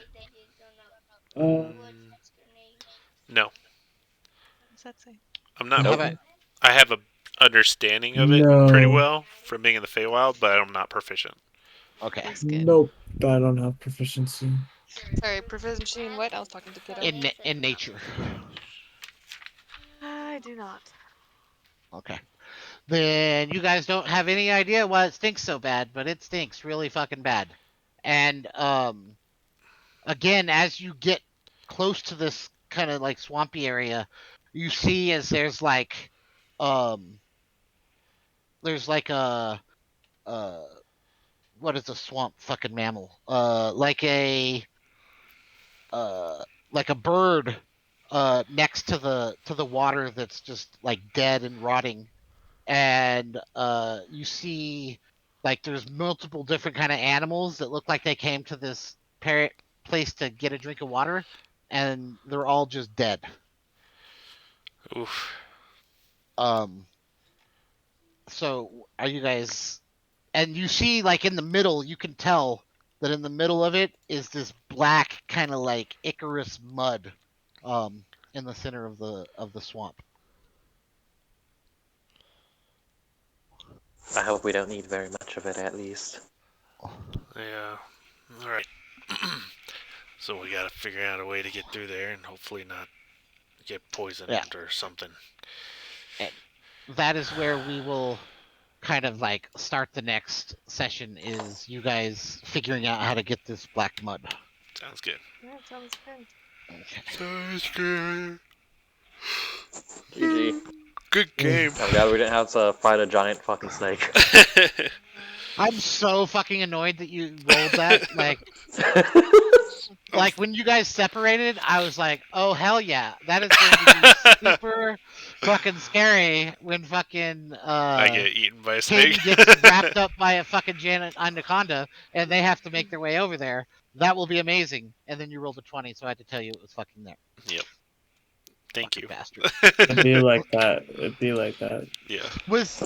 Uh, No, What does that say? I'm not. How Nope. about I have a understanding of it pretty no. well from being in the Feywild, but I'm not proficient. okay He's good. Nope. I don't have proficiency. Sorry, proficiency in what? I was talking to kiddo. in nature? I do not. Okay, then you guys don't have any idea why it stinks so bad, but it stinks really fucking bad. And again, as you get close to this kind of like swampy area, you see as um there's like a uh what is a swamp fucking mammal? Uh like a bird next to the water that's just like dead and rotting. And you see like there's multiple different kind of animals that look like they came to this place to get a drink of water, and they're all just dead. Oof. Um so are you guys, and you see like in the middle, you can tell that in the middle of it is this black kind of like Icarus mud in the center of the swamp. I hope we don't need very much of it, at least. Yeah. All right. So we gotta figure out a way to get through there and hopefully not get poisoned Yeah, or something. and that is where we will kind of like start the next session, is you guys figuring out how to get this black mud. Sounds good. Yeah, sounds good. Okay. Sounds good. GG. Good game. I'm glad we didn't have to fight a giant fucking snake. I'm so fucking annoyed that you rolled that. Like when you guys separated, I was like, "Oh hell yeah, that is going to be super fucking scary when fucking I get eaten by a snake. Caden gets wrapped up by a fucking Janet anaconda and they have to make their way over there. That will be amazing." And then you rolled a 20, so I had to tell you it was fucking there. Yep. Thank Fucking you. bastard. It'd be like that. It'd be like that. Yeah. Was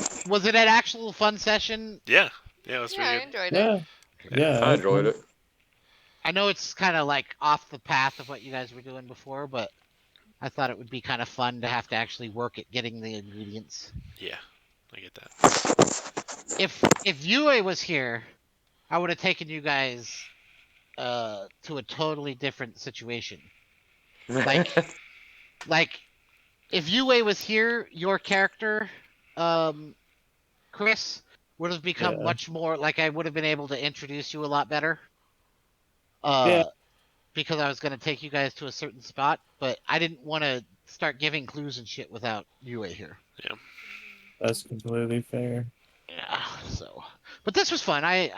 it an actual fun session? Yeah. Yeah, that's Yeah, I pretty good. enjoyed it. Yeah. Yeah. I That's enjoyed fun. it. I know it's kind of like off the path of what you guys were doing before, but I thought it would be kind of fun to have to actually work at getting the ingredients. Yeah. I get that. If Yue was here, I would have taken you guys to a totally different situation. Like if Yue was here, your character, um, Chris, would have become Yeah. much more like, I would have been able to introduce you a lot better. Yeah. Uh, because I was gonna take you guys to a certain spot, but I didn't want to start giving clues and shit without Yue here. Yeah. That's completely fair. Yeah. So, but this was fun. I